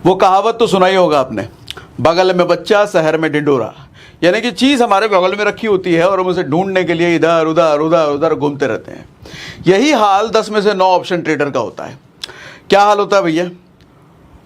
वो कहावत तो सुना ही होगा आपने, बगल में बच्चा शहर में ढिंडोरा। यानी कि चीज़ हमारे बगल में रखी होती है और हम उसे ढूंढने के लिए इधर उधर उधर उधर घूमते रहते हैं। यही हाल 10 में से 9 ऑप्शन ट्रेडर का होता है। क्या हाल होता है भैया?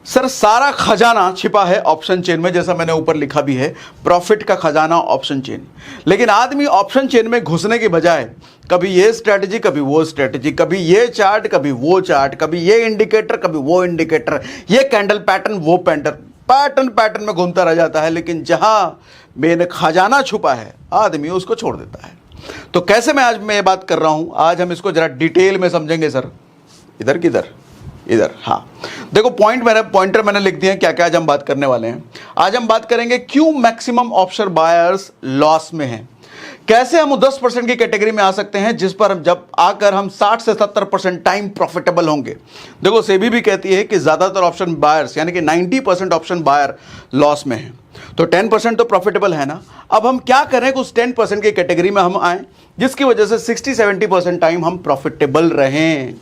सर सारा खजाना छिपा है ऑप्शन चेन में, जैसा मैंने ऊपर लिखा भी है, प्रॉफिट का खजाना ऑप्शन चेन। लेकिन आदमी ऑप्शन चेन में घुसने की बजाय कभी ये स्ट्रैटेजी कभी वो स्ट्रैटेजी, कभी ये चार्ट कभी वो चार्ट, कभी ये इंडिकेटर कभी वो इंडिकेटर, ये कैंडल पैटर्न वो पैटर्न में घूमता रह जाता है। लेकिन जहां मेन खजाना छुपा है आदमी उसको छोड़ देता है। तो कैसे मैं ये बात कर रहा हूं, आज हम इसको जरा डिटेल में समझेंगे सर। इधर किधर? इधर, हाँ। देखो पॉइंटर मैंने लिख दिए हैं क्या क्या आज हम बात करने वाले हैं। आज हम बात करेंगे क्यों मैक्सिमम ऑप्शन बायर्स लॉस में हैं, कैसे हम 10% की कैटेगरी में आ सकते हैं जिस पर जब आकर हम 60 से 70% टाइम प्रॉफिटेबल होंगे। देखो सेबी भी कहती है कि ज्यादातर ऑप्शन बायर्स यानी कि 90% ऑप्शन बायर लॉस में है, तो 10% तो प्रॉफिटेबल है ना। अब हम क्या करें कि उस 10% की कैटेगरी में हम आए जिसकी वजह से 60-70% टाइम हम प्रॉफिटेबल रहें।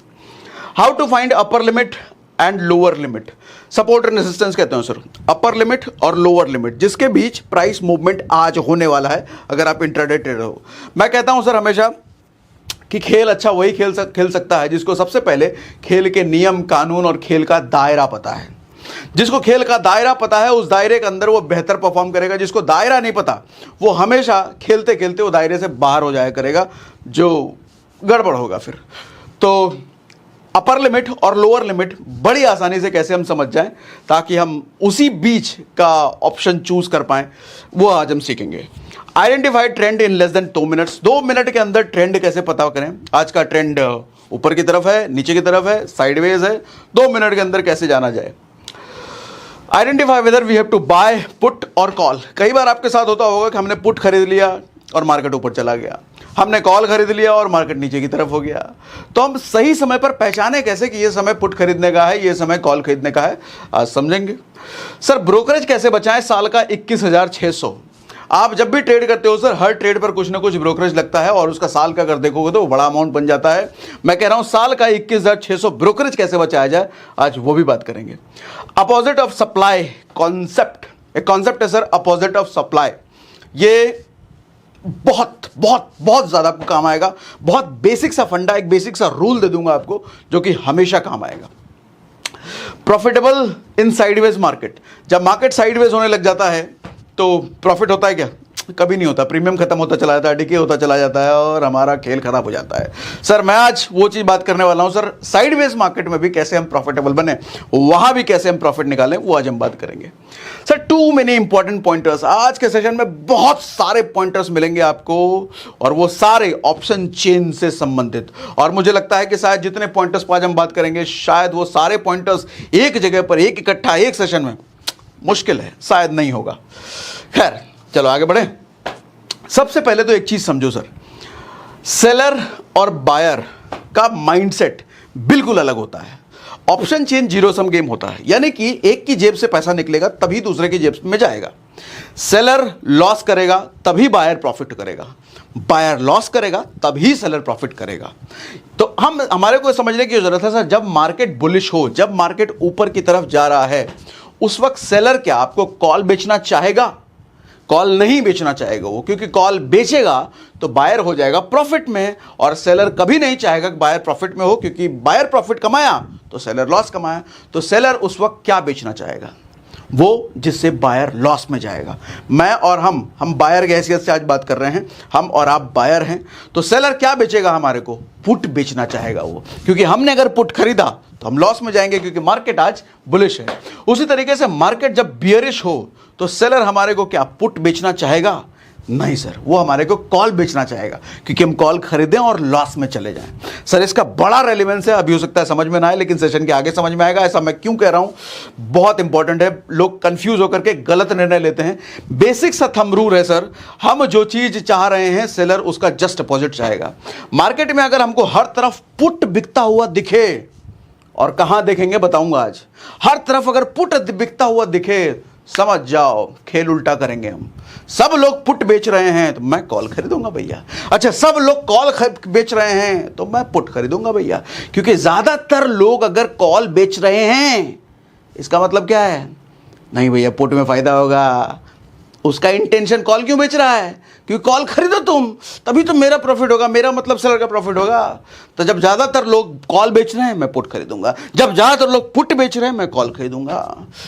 How to find upper limit and lower limit, support and resistance कहते हैं सर, अपर लिमिट और लोअर लिमिट जिसके बीच प्राइस मूवमेंट आज होने वाला है अगर आप इंट्राडे ट्रेडर हो। मैं कहता हूं सर हमेशा कि खेल अच्छा वही खेल सकता है जिसको सबसे पहले खेल के नियम कानून और खेल का दायरा पता है। जिसको खेल का दायरा पता है उस दायरे के अंदर वो बेहतर परफॉर्म करेगा। जिसको दायरा नहीं पता वो हमेशा खेलते खेलते वो दायरे से बाहर हो जाया करेगा, जो गड़बड़ होगा फिर। तो अपर लिमिट और लोअर लिमिट बड़ी आसानी से कैसे हम समझ जाएं ताकि हम उसी बीच का ऑप्शन चूज कर पाएं, वो आज हम सीखेंगे। Identify trend in less than 2 minutes, 2 minute के अंदर ट्रेंड कैसे पता करें। आज का ट्रेंड ऊपर की तरफ है, नीचे की तरफ है, साइडवेज है, 2 मिनट के अंदर कैसे जाना जाए। Identify whether we have to buy put और कॉल। कई बार आपके साथ होता होगा कि हमने पुट खरीद लिया और मार्केट ऊपर चला गया, हमने कॉल खरीद लिया और मार्केट नीचे की तरफ हो गया। तो हम सही समय पर पहचाने कैसे कि ये समय पुट खरीदने का है, ये समय कॉल खरीदने का है, आज समझेंगे। सर ब्रोकरेज कैसे बचाएं, साल का 21,600। आप जब भी ट्रेड करते हो सर हर ट्रेड पर कुछ ना कुछ ब्रोकरेज लगता है और उसका साल का अगर देखोगे तो बड़ा अमाउंट बन जाता है। मैं कह रहा हूं साल का 21,600 ब्रोकरेज कैसे बचाया जाए, आज वो भी बात करेंगे। अपोजिट ऑफ सप्लाई कॉन्सेप्ट, एक कॉन्सेप्ट है सर अपोजिट ऑफ सप्लाई। ये बहुत बहुत बहुत ज्यादा आपको काम आएगा। बहुत बेसिक सा फंडा, एक बेसिक सा रूल दे दूंगा आपको जो कि हमेशा काम आएगा। प्रॉफिटेबल इन साइडवेज मार्केट, जब मार्केट साइडवेज होने लग जाता है तो प्रॉफिट होता है क्या? कभी नहीं होता। प्रीमियम खत्म होता चला जाता है, डिके होता चला जाता है और हमारा खेल खराब हो जाता है। सर मैं आज वो चीज बात करने वाला हूं सर, साइडवेज मार्केट में भी कैसे हम प्रॉफिटेबल बने, वहां भी कैसे हम प्रॉफिट निकालें, वो आज हम बात करेंगे। Sir too many important pointers, आज के सेशन में बहुत सारे पॉइंटर्स मिलेंगे आपको और वो सारे ऑप्शन चेन से संबंधित। और मुझे लगता है कि शायद जितने पॉइंटर्स पर आज हम बात करेंगे शायद वो सारे पॉइंटर्स एक जगह पर एक इकट्ठा एक सेशन में मुश्किल है, शायद नहीं होगा। खैर चलो आगे बढ़े। सबसे पहले तो एक चीज समझो सर, सेलर और बायर का माइंडसेट बिल्कुल अलग होता है। Option chain zero sum game होता है, यानी कि एक की जेब से पैसा निकलेगा तभी दूसरे की जेब में जाएगा। सेलर लॉस करेगा तभी बायर प्रॉफिट करेगा, बायर लॉस करेगा तभी सेलर प्रॉफिट करेगा। तो हमारे को समझने की जरूरत है सर, जब मार्केट बुलिश हो, जब मार्केट ऊपर की तरफ जा रहा है उस वक्त सेलर क्या आपको कॉल बेचना चाहेगा? कॉल नहीं बेचना चाहेगा वो, क्योंकि कॉल बेचेगा तो बायर हो जाएगा प्रॉफिट में और सेलर कभी नहीं चाहेगा कि बायर प्रॉफिट में हो, क्योंकि बायर प्रॉफिट कमाया तो सेलर लॉस कमाया। तो सेलर उस वक्त क्या बेचना चाहेगा? वो जिससे बायर लॉस में जाएगा। मैं और हम बायर की हैसियत से आज बात कर रहे हैं, हम और आप बायर हैं। तो सेलर क्या बेचेगा हमारे को? पुट बेचना चाहेगा वो, क्योंकि हमने अगर पुट खरीदा तो हम लॉस में जाएंगे क्योंकि मार्केट आज बुलिश है। उसी तरीके से मार्केट जब बियरिश हो तो सेलर हमारे को क्या पुट बेचना चाहेगा? नहीं सर, वो हमारे को कॉल बेचना चाहेगा क्योंकि हम कॉल खरीदें और लॉस में चले जाएं। सर इसका बड़ा रेलेवेंस है, अभी हो सकता है समझ में ना आए लेकिन सेशन के आगे समझ में आएगा। ऐसा मैं क्यों कह रहा हूं, बहुत इंपॉर्टेंट है। लोग कंफ्यूज होकर के गलत निर्णय लेते हैं। बेसिक सा थंब रूल है सर, हम जो चीज चाह रहे हैं सेलर उसका जस्ट अपोजिट चाहेगा। मार्केट में अगर हमको हर तरफ पुट बिकता हुआ दिखे, और कहां देखेंगे बताऊंगा आज, हर तरफ अगर पुट बिकता हुआ दिखे समझ जाओ खेल उल्टा करेंगे हम। सब लोग पुट बेच रहे हैं तो मैं कॉल खरीदूंगा भैया। अच्छा, सब लोग कॉल बेच रहे हैं तो मैं पुट खरीदूंगा भैया, क्योंकि ज्यादातर लोग अगर कॉल बेच रहे हैं इसका मतलब क्या है? नहीं भैया पुट में फायदा होगा। उसका इंटेंशन कॉल क्यों बेच रहा है? क्योंकि कॉल खरीदो तुम, तभी तो मेरा प्रॉफिट होगा, मेरा मतलब सेलर का प्रॉफिट होगा। तो जब ज्यादातर लोग कॉल बेच रहे हैं मैं पुट खरीदूंगा, जब ज्यादातर लोग पुट बेच रहे हैं मैं कॉल खरीदूंगा।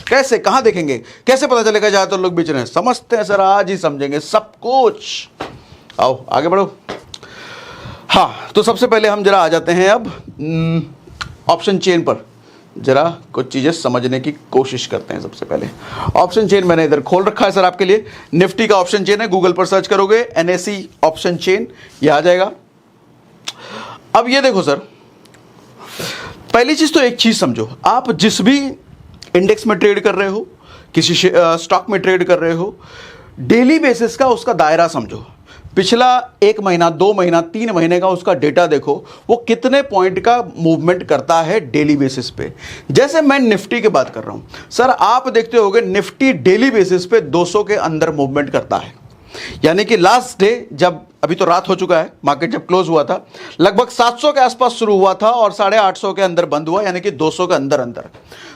कैसे, कहां देखेंगे, कैसे पता चलेगा ज्यादातर लोग बेच रहे हैं? समझते हैं सर, आज ही समझेंगे सब कुछ। आओ आगे बढ़ो। हाँ, तो सबसे पहले हम जरा आ जाते हैं अब ऑप्शन चेन पर, जरा कुछ चीज़ें समझने की कोशिश करते हैं। सबसे पहले ऑप्शन चेन मैंने इधर खोल रखा है सर आपके लिए। निफ्टी का ऑप्शन चेन है, गूगल पर सर्च करोगे NSE ऑप्शन चेन, ये आ जाएगा। अब ये देखो सर, पहली चीज़ तो एक चीज़ समझो, आप जिस भी इंडेक्स में ट्रेड कर रहे हो, किसी स्टॉक में ट्रेड कर रहे हो, डेली बेसिस का उसका दायरा समझो। पिछला 1 महीना, 2 महीना, 3 महीने का उसका डेटा देखो, वो कितने पॉइंट का मूवमेंट करता है डेली बेसिस पे। जैसे मैं निफ्टी की बात कर रहा हूं सर, आप देखते होगे निफ्टी डेली बेसिस पे 200 के अंदर मूवमेंट करता है। यानी कि लास्ट डे, जब अभी तो रात हो चुका है, मार्केट जब क्लोज हुआ था लगभग 700 के आसपास शुरू हुआ था और 850 के अंदर बंद हुआ, यानी कि 200 के अंदर अंदर।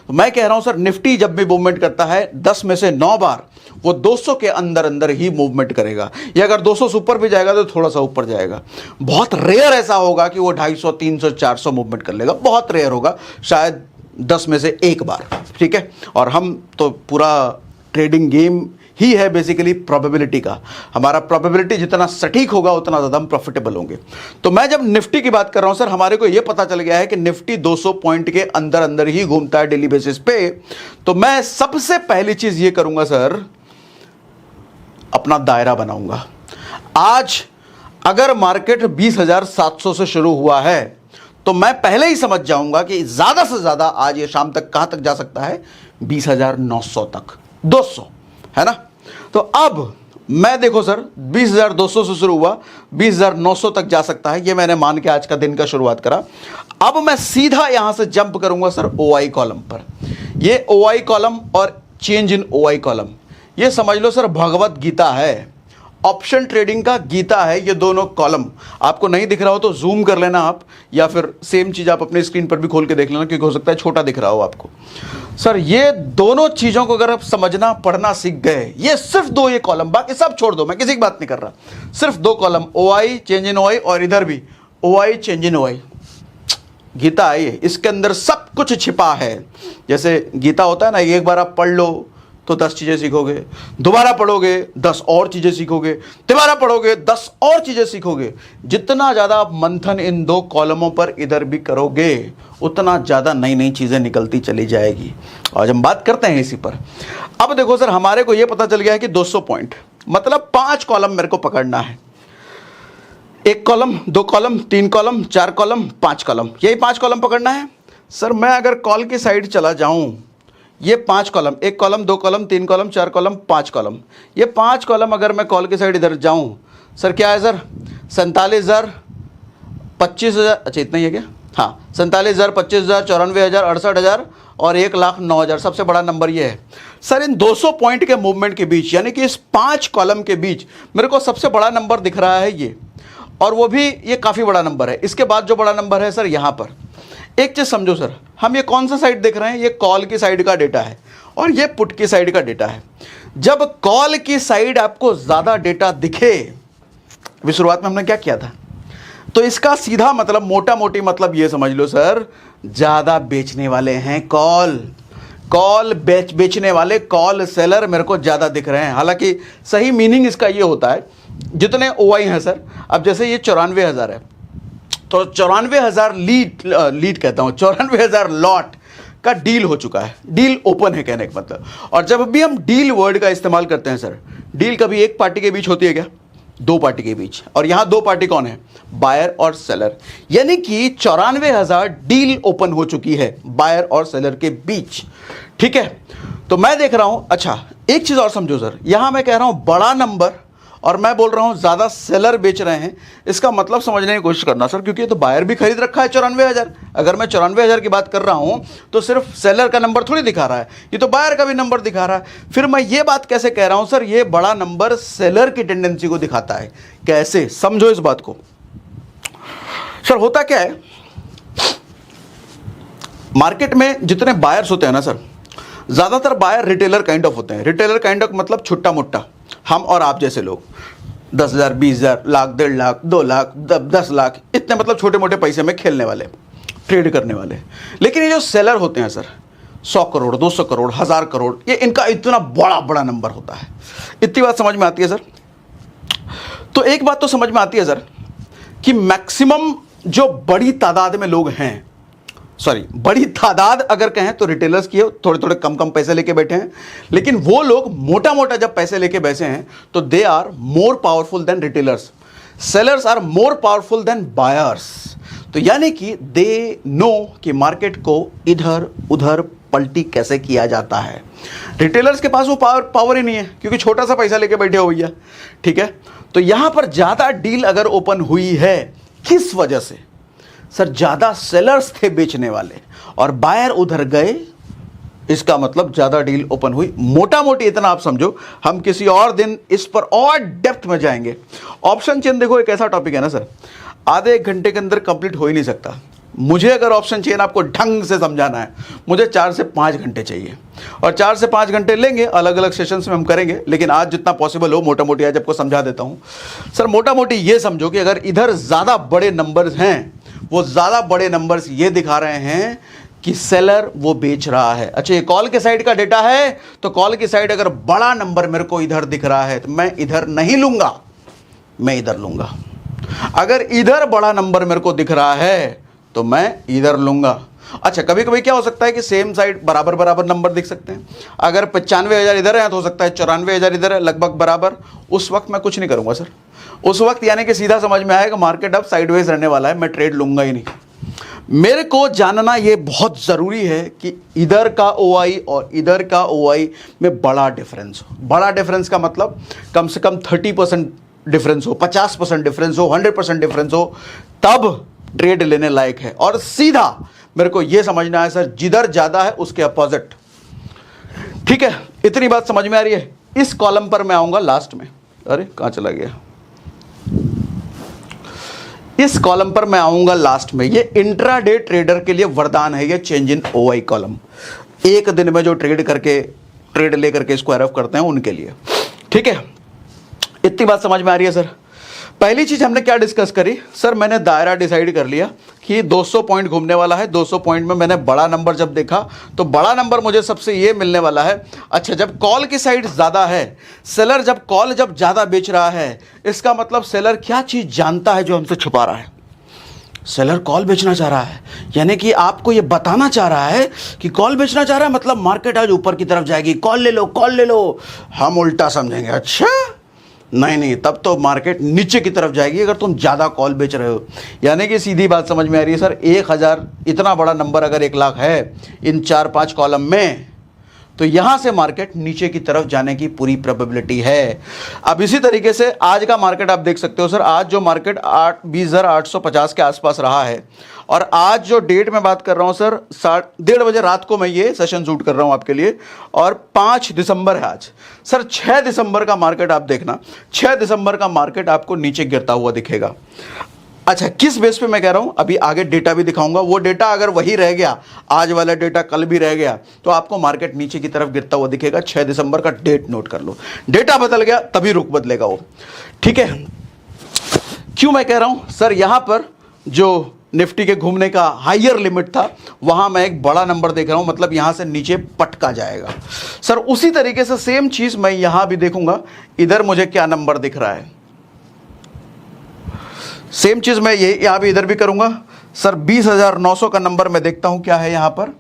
तो मैं कह रहा हूं सर, निफ्टी जब भी मूवमेंट करता है 10 में से 9 बार वो 200 के अंदर अंदर ही मूवमेंट करेगा। या अगर 200 से ऊपर भी जाएगा तो थोड़ा सा ऊपर जाएगा। बहुत रेयर ऐसा होगा कि वो 250, 300, 400 मूवमेंट कर लेगा, बहुत रेयर होगा, शायद 10 में से 1 बार। ठीक है, और हम तो पूरा ट्रेडिंग गेम ही है बेसिकली प्रोबेबिलिटी का। हमारा प्रोबेबिलिटी जितना सटीक होगा उतना ज़्यादा हम प्रॉफिटेबल होंगे। तो मैं जब निफ्टी की बात कर रहा हूं सर, हमारे को यह पता चल गया है कि निफ्टी 200 पॉइंट के अंदर अंदर ही घूमता है डेली बेसिस पे। तो मैं सबसे पहली चीज ये करूंगा सर, अपना दायरा बनाऊंगा। आज अगर मार्केट 20,700 से शुरू हुआ है तो मैं पहले ही समझ जाऊंगा कि ज्यादा से ज्यादा आज ये शाम तक कहां तक जा सकता है? 20,900 तक, 200 है ना। तो अब मैं देखो सर, 20,200 से शुरू हुआ, 20,900 तक जा सकता है, ये मैंने मान के आज का दिन का शुरुआत करा। अब मैं सीधा यहां से जंप करूंगा सर OI कॉलम पर। ये OI कॉलम और चेंज इन OI कॉलम, ये समझ लो सर भगवत गीता है, ऑप्शन ट्रेडिंग का गीता है। ये दोनों कॉलम आपको नहीं दिख रहा हो तो जूम कर लेना आप, या फिर सेम चीज आप अपने स्क्रीन पर भी खोल के देख लेना, क्योंकि हो सकता है छोटा दिख रहा हो आपको। सर ये दोनों चीजों को अगर आप समझना पढ़ना सीख गए, ये सिर्फ 2 ये कॉलम, बाकी सब छोड़ दो, मैं किसी की बात नहीं कर रहा, सिर्फ 2 column OI change in OI और इधर भी OI change in OI। Gita है ये, इसके अंदर सब कुछ छिपा है। जैसे गीता होता है ना, एक बार आप पढ़ लो तो 10 चीजें सीखोगे, दोबारा पढ़ोगे 10 और चीजें सीखोगे, दोबारा पढ़ोगे 10 और चीजें सीखोगे। जितना ज्यादा आप मंथन इन 2 कॉलमों पर इधर भी करोगे उतना ज्यादा नई नई चीजें निकलती चली जाएगी। आज हम बात करते हैं इसी पर। अब देखो सर, हमारे को यह पता चल गया है कि 200 पॉइंट मतलब 5 कॉलम मेरे को पकड़ना है। 1 column, 2 column, 3 column, 4 column, 5 column, यही 5 कॉलम पकड़ना है। सर मैं अगर कॉल की साइड चला जाऊं, ये 5 column, 1 column, 2 column, 3 column, 4 column, 5 column, ये 5 कॉलम अगर मैं कॉल की साइड इधर जाऊं सर, क्या है सर? 47,000, 25,000, अच्छा इतना ही है क्या? हाँ, 47,000, 25,000, 94,000, 68,000 और 1,09,000। सबसे बड़ा नंबर ये है सर। इन 200 पॉइंट के मूवमेंट के बीच, यानी कि इस 5 कॉलम के बीच मेरे को सबसे बड़ा नंबर दिख रहा है ये, और वो भी ये काफ़ी बड़ा नंबर है। इसके बाद जो बड़ा नंबर है सर यहाँ पर, एक चीज समझो सर, हम ये कौन सा साइड देख रहे हैं? ये कॉल की साइड का डेटा है और ये पुट की साइड का डेटा है। जब कॉल की साइड आपको ज्यादा डेटा दिखे, अभी शुरुआत में हमने क्या किया था, तो इसका सीधा मतलब, मोटा मोटी मतलब ये समझ लो सर, ज्यादा बेचने वाले हैं कॉल बेचने वाले, कॉल सेलर मेरे को ज्यादा दिख रहे हैं। हालांकि सही मीनिंग इसका ये होता है, जितने OI हैं सर, अब जैसे ये 94,000 है तो 94,000 लीड कहता हूं, 94,000 लॉट का डील हो चुका है, डील ओपन है कहने का मतलब। और जब भी हम डील वर्ड का इस्तेमाल करते हैं सर, डील कभी एक पार्टी के बीच होती है क्या? 2 पार्टी के बीच, और यहां 2 पार्टी कौन है? बायर और सेलर। यानी कि 94,000 डील ओपन हो चुकी है बायर और सेलर के बीच। ठीक है, तो मैं देख रहा हूं, अच्छा एक चीज और समझो सर, यहां मैं कह रहा हूं बड़ा नंबर और मैं बोल रहा हूं ज्यादा सेलर बेच रहे हैं। इसका मतलब समझने की कोशिश करना सर, क्योंकि ये तो बायर भी खरीद रखा है 94,000। अगर मैं 94,000 की बात कर रहा हूं तो सिर्फ सेलर का नंबर थोड़ी दिखा रहा है, ये तो बायर का भी नंबर दिखा रहा है। फिर मैं ये बात कैसे कह रहा हूं सर, ये बड़ा नंबर सेलर की टेंडेंसी को दिखाता है। कैसे, समझो इस बात को सर। होता क्या है, मार्केट में जितने बायर्स होते हैं ना सर, ज़्यादातर बायर रिटेलर काइंड ऑफ होते हैं। रिटेलर काइंड ऑफ मतलब छुट्टा मुट्टा, हम और आप जैसे लोग 10,000, 20,000, लाख, 1.5 लाख, 2 लाख, 10 लाख, इतने मतलब छोटे मोटे पैसे में खेलने वाले, ट्रेड करने वाले। लेकिन ये जो सेलर होते हैं सर, 100 करोड़, 200 करोड़, 1000 करोड़, ये इनका इतना बड़ा बड़ा नंबर होता है। इतनी बात समझ में आती है सर। तो एक बात तो समझ में आती है सर कि मैक्सिमम जो बड़ी तादाद में लोग हैं, सॉरी बड़ी तादाद अगर कहें तो रिटेलर्स की है, थोड़े थोड़े कम कम पैसे लेके बैठे हैं, लेकिन वो लोग मोटा मोटा जब पैसे लेके बैठे हैं तो they are more powerful than retailers. Sellers are more powerful than buyers. तो यानी कि दे नो कि मार्केट को इधर उधर पलटी कैसे किया जाता है। रिटेलर्स के पास वो पावर ही नहीं है, क्योंकि छोटा सा पैसा लेके बैठे हो भैया, ठीक है। तो यहां पर ज्यादा डील अगर ओपन हुई है, किस वजह से सर? ज्यादा सेलर्स थे बेचने वाले और बायर उधर गए, इसका मतलब ज्यादा डील ओपन हुई। मोटा मोटी इतना आप समझो, हम किसी और दिन इस पर और डेप्थ में जाएंगे। ऑप्शन चेन देखो एक ऐसा टॉपिक है ना सर, आधे 1 घंटे के अंदर कंप्लीट हो ही नहीं सकता। मुझे अगर ऑप्शन चेन आपको ढंग से समझाना है, मुझे 4 से 5 घंटे चाहिए, और 4 से 5 घंटे लेंगे, अलग अलग सेशंस में हम करेंगे। लेकिन आज जितना पॉसिबल हो मोटा मोटी आज आपको समझा देता हूं सर। मोटा मोटी ये समझो कि अगर इधर ज़्यादा बड़े नंबर्स हैं, वो ज़्यादा बड़े नंबर्स ये दिखा रहे हैं कि सेलर वो बेच रहा है। अच्छा, ये कॉल के साइड का डेटा है, तो कॉल की साइड अगर बड़ा नंबर मेरे को इधर दिख रहा है तो मैं इधर नहीं लूंगा, मैं इधर लूंगा। अगर इधर बड़ा नंबर मेरे को दिख रहा है तो मैं इधर लूंगा। अच्छा, कभी कभी क्या हो सकता है कि सेम साइड बराबर बराबर नंबर दिख सकते हैं। अगर 95,000 इधर है तो हो सकता है 94,000 इधर है, लगभग बराबर। उस वक्त मैं कुछ नहीं करूंगा सर। उस वक्त यानी कि सीधा समझ में आएगा मार्केट अब साइडवेज रहने वाला है, मैं ट्रेड लूंगा ही नहीं। मेरे को जानना ये बहुत ज़रूरी है कि इधर का OI और इधर का OI में बड़ा डिफरेंस हो। बड़ा डिफरेंस का मतलब कम से कम 30% डिफरेंस हो, 50% डिफरेंस हो, 100% डिफरेंस हो, तब ट्रेड लेने लायक है। और सीधा मेरे को यह समझना है सर, जिधर ज्यादा है उसके अपोजिट। ठीक है, इतनी बात समझ में आ रही है। इस कॉलम पर मैं आऊंगा लास्ट में। अरे कहां चला गया? इस कॉलम पर मैं आऊंगा लास्ट में। ये इंट्राडे ट्रेडर के लिए वरदान है, ये चेंज इन OI कॉलम। एक दिन में जो ट्रेड लेकर के स्क्वायर ऑफ करते हैं उनके लिए। ठीक है, इतनी बात समझ में आ रही है सर। पहली चीज हमने क्या डिस्कस करी सर? मैंने दायरा डिसाइड कर लिया कि 200 पॉइंट घूमने वाला है। 200 पॉइंट में मैंने बड़ा नंबर जब देखा तो बड़ा नंबर मुझे सबसे ये मिलने वाला है। अच्छा, जब कॉल की साइड ज़्यादा है, सेलर जब कॉल जब ज़्यादा बेच रहा है, इसका मतलब सेलर क्या चीज़ जानता है जो हमसे छुपा रहा है? सेलर कॉल बेचना चाह रहा है, यानी कि आपको ये बताना चाह रहा है कि कॉल बेचना चाह रहा है मतलब मार्केट आज ऊपर की तरफ जाएगी, कॉल ले लो, कॉल ले लो। हम उल्टा समझेंगे, अच्छा नहीं, तब तो मार्केट नीचे की तरफ जाएगी अगर तुम ज़्यादा कॉल बेच रहे हो। यानी कि सीधी बात समझ में आ रही है सर। 1000 इतना बड़ा नंबर अगर 1 लाख है इन 4-5 कॉलम में, तो यहां से मार्केट नीचे की तरफ जाने की पूरी प्रोबेबिलिटी है। अब इसी तरीके से आज का मार्केट आप देख सकते हो सर। आज जो मार्केट 20,850 के आसपास रहा है, और आज जो डेट में बात कर रहा हूं सर, 1:30 बजे रात को मैं ये सेशन शूट कर रहा हूं आपके लिए, और 5 दिसंबर है आज सर। 6 दिसंबर का मार्केट आप देखना, 6 दिसंबर का मार्केट आपको नीचे गिरता हुआ दिखेगा। अच्छा, किस बेस पे मैं कह रहा हूं? अभी आगे डेटा भी दिखाऊंगा। वो डेटा अगर वही रह गया, आज वाला डेटा कल भी रह गया, तो आपको मार्केट नीचे की तरफ गिरता हुआ दिखेगा। 6 दिसंबर का डेट नोट कर लो। डेटा बदल गया तभी रुख बदलेगा वो। ठीक है, क्यों मैं कह रहा हूं सर? यहां पर जो निफ्टी के घूमने का हायर लिमिट था, वहां मैं एक बड़ा नंबर देख रहा हूं, मतलब यहां से नीचे पटका जाएगा सर। उसी तरीके से सेम चीज मैं यहां भी देखूंगा। इधर मुझे क्या नंबर दिख रहा है? सेम चीज मैं ये यहां भी इधर भी करूंगा सर। 20,900 का नंबर मैं देखता हूं क्या है यहां पर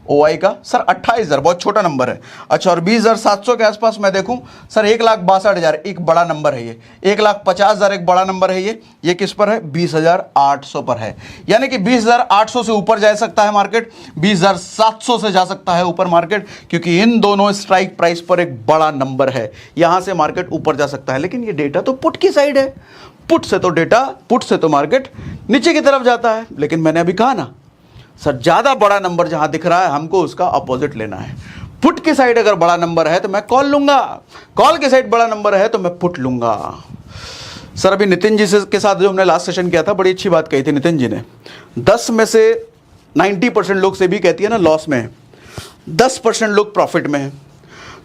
OI का सर। 28,000 बहुत छोटा नंबर है। अच्छा, और 20,700 के आसपास मैं देखूं सर, 1,62,000 एक बड़ा नंबर है ये। 1,50,000 एक बड़ा नंबर है ये किस पर है? 20,800 पर है। यानी कि 20,800 से ऊपर जा सकता है मार्केट, 20,700 से जा सकता है ऊपर मार्केट, क्योंकि इन दोनों स्ट्राइक प्राइस पर एक बड़ा नंबर है। यहां से मार्केट ऊपर जा सकता है। लेकिन ये डेटा तो पुट की साइड है। पुट से तो मार्केट नीचे की तरफ जाता है। लेकिन मैंने अभी कहा ना सर, ज्यादा बड़ा नंबर जहां दिख रहा है हमको उसका अपोजिट लेना है। पुट की साइड अगर बड़ा नंबर है तो मैं कॉल लूंगा, कॉल की साइड बड़ा नंबर है तो मैं पुट लूंगा। सर अभी नितिन जी के साथ जो हमने लास्ट सेशन किया था, बड़ी अच्छी बात कही थी नितिन जी ने। 10 में से 90% लोग से भी कहती है ना लॉस में, 10% लोग प्रॉफिट में हैं,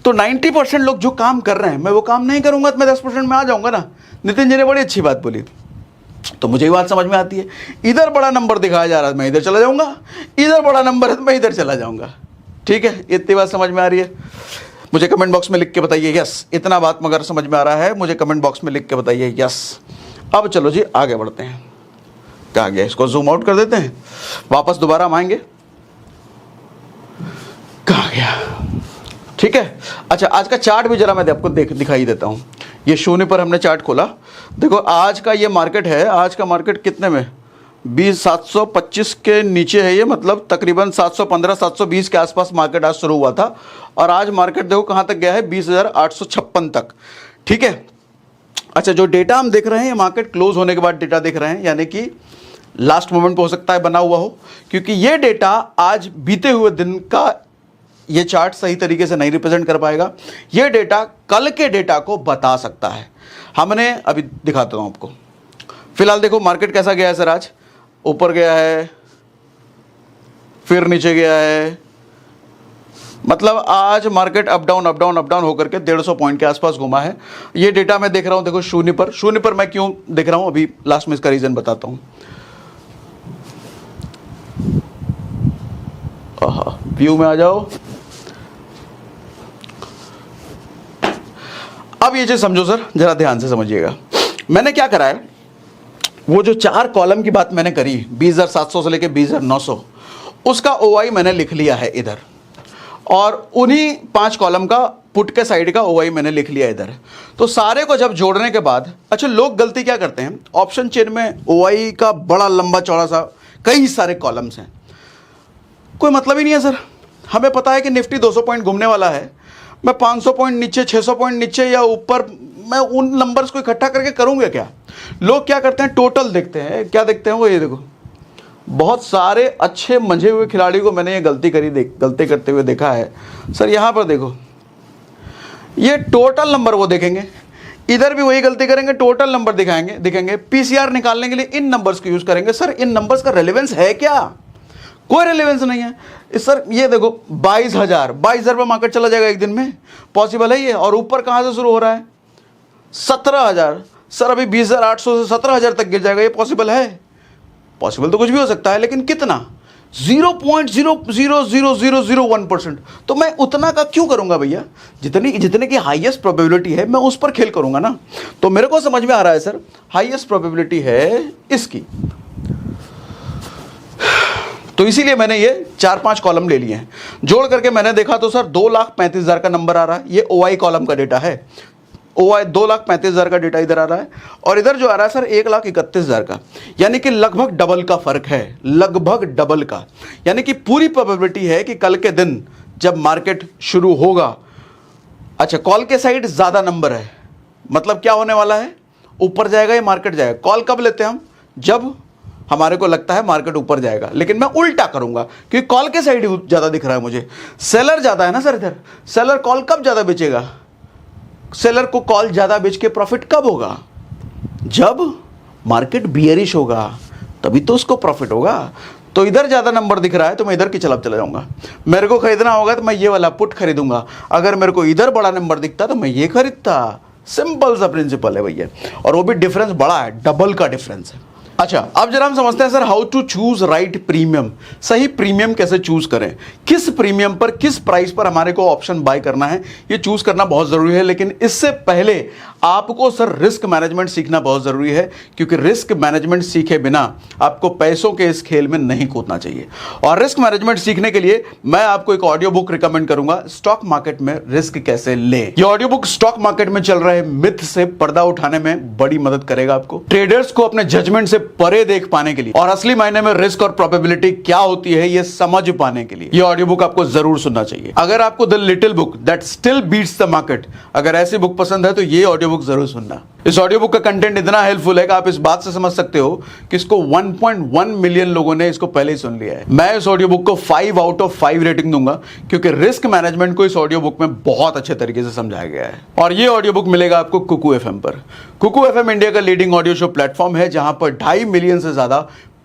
तो 90% लोग जो काम कर रहे हैं, मैं वो काम नहीं करूंगा तो मैं 10% में आ जाऊंगा ना। नितिन जी ने बड़ी अच्छी बात बोली, तो मुझे ये बात समझ में आती है। इधर बड़ा नंबर दिखाया जा रहा है, मैं इधर चला जाऊंगा, इधर बड़ा नंबर है तो मैं इधर चला जाऊंगा। ठीक है, इतनी बात समझ में आ रही है? मुझे कमेंट बॉक्स में लिख के बताइए यस। इतना बात मगर समझ में आ रहा है, मुझे कमेंट बॉक्स में लिख के बताइए यस। अब चलो जी आगे बढ़ते हैं। कहाँ गया, इसको जूम आउट कर देते हैं, वापस दोबारा हम आएंगे। कहाँ गया? ठीक है, अच्छा आज का चार्ट भी जरा मैं आपको दिखाई देता हूँ। ये शून्य पर हमने चार्ट खोला, देखो आज का ये मार्केट है। आज का मार्केट कितने में, 725 के नीचे है ये, मतलब तकरीबन 715 720 के आसपास मार्केट आज शुरू हुआ था। और आज मार्केट देखो कहाँ तक गया है, 20,856 तक। ठीक है, अच्छा जो डेटा हम देख रहे हैं, ये मार्केट क्लोज होने के बाद डेटा देख रहे हैं, यानी कि लास्ट मोमेंट पे हो सकता है बना हुआ हो, क्योंकि ये डेटा आज बीते हुए दिन का ये चार्ट सही तरीके से नहीं रिप्रेजेंट कर पाएगा। ये डेटा कल के डेटा को बता सकता है। हमने अभी दिखाता हूं आपको। फिलहाल देखो मार्केट कैसा गया है सर, आज ऊपर गया है, फिर नीचे गया है, मतलब आज market up down up down up down होकर के 150 पॉइंट के आसपास घुमा है। ये डेटा मैं देख रहा हूं, देखो शून्य पर मैं क्यों देख रहा हूं, अभी लास्ट में इसका रीजन बताता हूं। व्यू में आ जाओ। अब ये चीज समझो सर, जरा ध्यान से समझिएगा। मैंने क्या करा है, वो जो 4 कॉलम की बात मैंने करी, 20,700 से लेके 20,900, उसका ओआई मैंने लिख लिया है इधर, और उन्हीं 5 कॉलम का पुट के साइड का ओआई मैंने लिख लिया इधर। तो सारे को जब जोड़ने के बाद, अच्छा लोग गलती क्या करते हैं, ऑप्शन चेन में ओआई का बड़ा लंबा चौड़ा सा कई सारे कॉलम्स हैं, कोई मतलब ही नहीं है सर। हमें पता है कि निफ्टी 200 पॉइंट घूमने वाला है, मैं 500 पॉइंट नीचे, 600 पॉइंट नीचे या ऊपर, मैं उन नंबर्स को इकट्ठा करके करूंगा क्या? लोग क्या करते हैं, टोटल देखते हैं। क्या देखते हैं वो, ये देखो बहुत सारे अच्छे मंझे हुए खिलाड़ी को मैंने ये गलती करते हुए देखा है सर। यहाँ पर देखो, ये टोटल नंबर वो देखेंगे, इधर भी वही गलती करेंगे, टोटल नंबर दिखाएंगे। पीसीआर निकालने के लिए इन नंबर्स को यूज करेंगे। सर इन नंबर्स का रेलेवेंस है क्या? कोई रेलेवेंस नहीं है सर। ये देखो 22,000 पे मार्केट चला जाएगा एक दिन में, पॉसिबल है ये? और ऊपर कहां से शुरू हो रहा है, 17,000। सर अभी 20,800 से 17,000 तक गिर जाएगा, ये पॉसिबल है? पॉसिबल तो कुछ भी हो सकता है, लेकिन कितना? 0.00001%। तो मैं उतना का क्यों करूंगा भैया? जितने की हाईएस्ट प्रोबेबिलिटी है मैं उस पर खेल करूंगा ना। तो मेरे को समझ में आ रहा है सर, हाईएस्ट प्रोबेबिलिटी है इसकी, तो इसीलिए मैंने ये 4-5 कॉलम ले लिए हैं। जोड़ करके मैंने देखा तो सर 2,35,000 का नंबर आ रहा है। ये ओआई कॉलम का डेटा है, ओआई 2,35,000 का डेटा इधर आ रहा है, और इधर जो आ रहा है सर 1,31,000 का, यानी कि लगभग डबल का फर्क है, लगभग डबल का। यानी कि पूरी प्रोबेबिलिटी है कि कल के दिन जब मार्केट शुरू होगा, अच्छा कॉल के साइड ज्यादा नंबर है, मतलब क्या होने वाला है, ऊपर जाएगा या मार्केट जाएगा। कॉल कब लेते हैं हम, जब हमारे को लगता है मार्केट ऊपर जाएगा, लेकिन मैं उल्टा करूंगा क्योंकि कॉल के साइड ज्यादा दिख रहा है मुझे। सेलर ज्यादा है ना सर इधर, सेलर कॉल कब ज्यादा बेचेगा, सेलर को कॉल ज्यादा बेच के प्रॉफिट कब होगा, जब मार्केट बियरिश होगा, तभी तो उसको प्रॉफिट होगा। तो इधर ज्यादा नंबर दिख रहा है तो मैं इधर की चला जाऊंगा। मेरे को खरीदना होगा तो मैं ये वाला पुट खरीदूंगा, अगर मेरे को इधर बड़ा नंबर दिखता तो मैं ये खरीदता। सिंपल सा प्रिंसिपल है भैया, और वो भी डिफरेंस बड़ा है, डबल का डिफरेंस है। अच्छा अब जरा हम समझते हैं sir, how to choose right premium. सही प्रीमियम कैसे चूज करें, किस प्रीमियम पर किस प्राइस पर हमारे को ऑप्शन बाय करना है, ये चूज करना बहुत जरूरी है। लेकिन इससे पहले आपको सर रिस्क मैनेजमेंट सीखना बहुत जरूरी है, क्योंकि रिस्क मैनेजमेंट सीखे बिना आपको पैसों के इस खेल में नहीं कूदना चाहिए। और रिस्क मैनेजमेंट सीखने के लिए मैं आपको एक ऑडियो बुक रिकमेंड करूंगा, स्टॉक मार्केट में रिस्क कैसे ले। ये ऑडियो बुक स्टॉक मार्केट में चल रहे मिथ से पर्दा उठाने में बड़ी मदद करेगा आपको, ट्रेडर्स को अपने जजमेंट से परे देख पाने के लिए, और असली मायने में रिस्क और प्रोबेबिलिटी क्या होती है ये समझ पाने के लिए ये ऑडियो बुक आपको जरूर सुनना चाहिए। अगर आपको the little book that still beats the market, अगर ऐसी बुक पसंद है तो ये ऑडियो बुक जरूर सुनना। इस ऑडियो बुक का कंटेंट इतना हेल्पफुल है कि आप इस बात से समझ सकते हो कि इसको 1.1 मिलियन लोगों ने इसको पहले ही सुन लिया है। मैं इस ऑडियो बुक को 5 आउट ऑफ 5 रेटिंग दूंगा, क्योंकि रिस्क मैनेजमेंट को इस ऑडियो बुक में बहुत अच्छे तरीके से समझाया गया है। और ये ऑडियो बुक मिलेगा आपको कुकू एफएम पर। कुकू एफएम इंडिया का लीडिंग ऑडियो शो प्लेटफॉर्म है, जहां पर 2.5 मिलियन से ज्यादा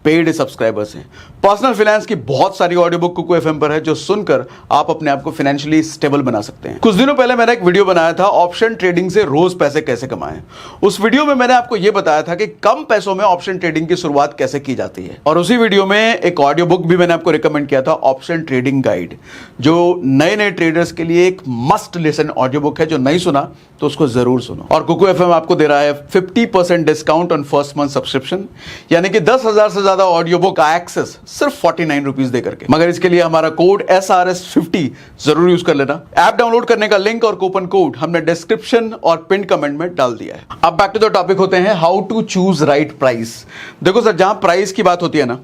पेड सब्सक्राइबर्स हैं। पर्सनल फाइनेंस की बहुत सारी ऑडियो बुक कुकू एफएम पर है जो सुनकर आप अपने आप को फाइनेंशियली स्टेबल बना सकते हैं। कुछ दिनों पहले मैंने एक वीडियो बनाया था ऑप्शन ट्रेडिंग से रोज पैसे कैसे कमाएं। उस वीडियो में मैंने आपको यह बताया था कि कम पैसों में ऑप्शन ट्रेडिंग की शुरुआत कैसे की जाती है, और उसी वीडियो में एक ऑडियो बुक भी मैंने आपको रिकमेंड किया था, ऑप्शन ट्रेडिंग गाइड, जो नए नए ट्रेडर्स के लिए एक मस्ट लिसन ऑडियो बुक है। जो नहीं सुना तो उसको जरूर सुनो। और कुकू एफएम आपको दे रहा है 50% discount on first month subscription, यानी कि 10,000 से ज्यादा ऑडियो बुक का एक्सेस सिर्फ 49 रुपीज दे करके। मगर इसके लिए हमारा कोड SRS50 जरूर यूज कर लेना। ऐप डाउनलोड करने का लिंक और कूपन कोड हमने डिस्क्रिप्शन और पिन कमेंट में डाल दिया है। अब बैक टू द टॉपिक होते हैं, how to choose right price. देखो सर, जहां प्राइस की बात होती है ना,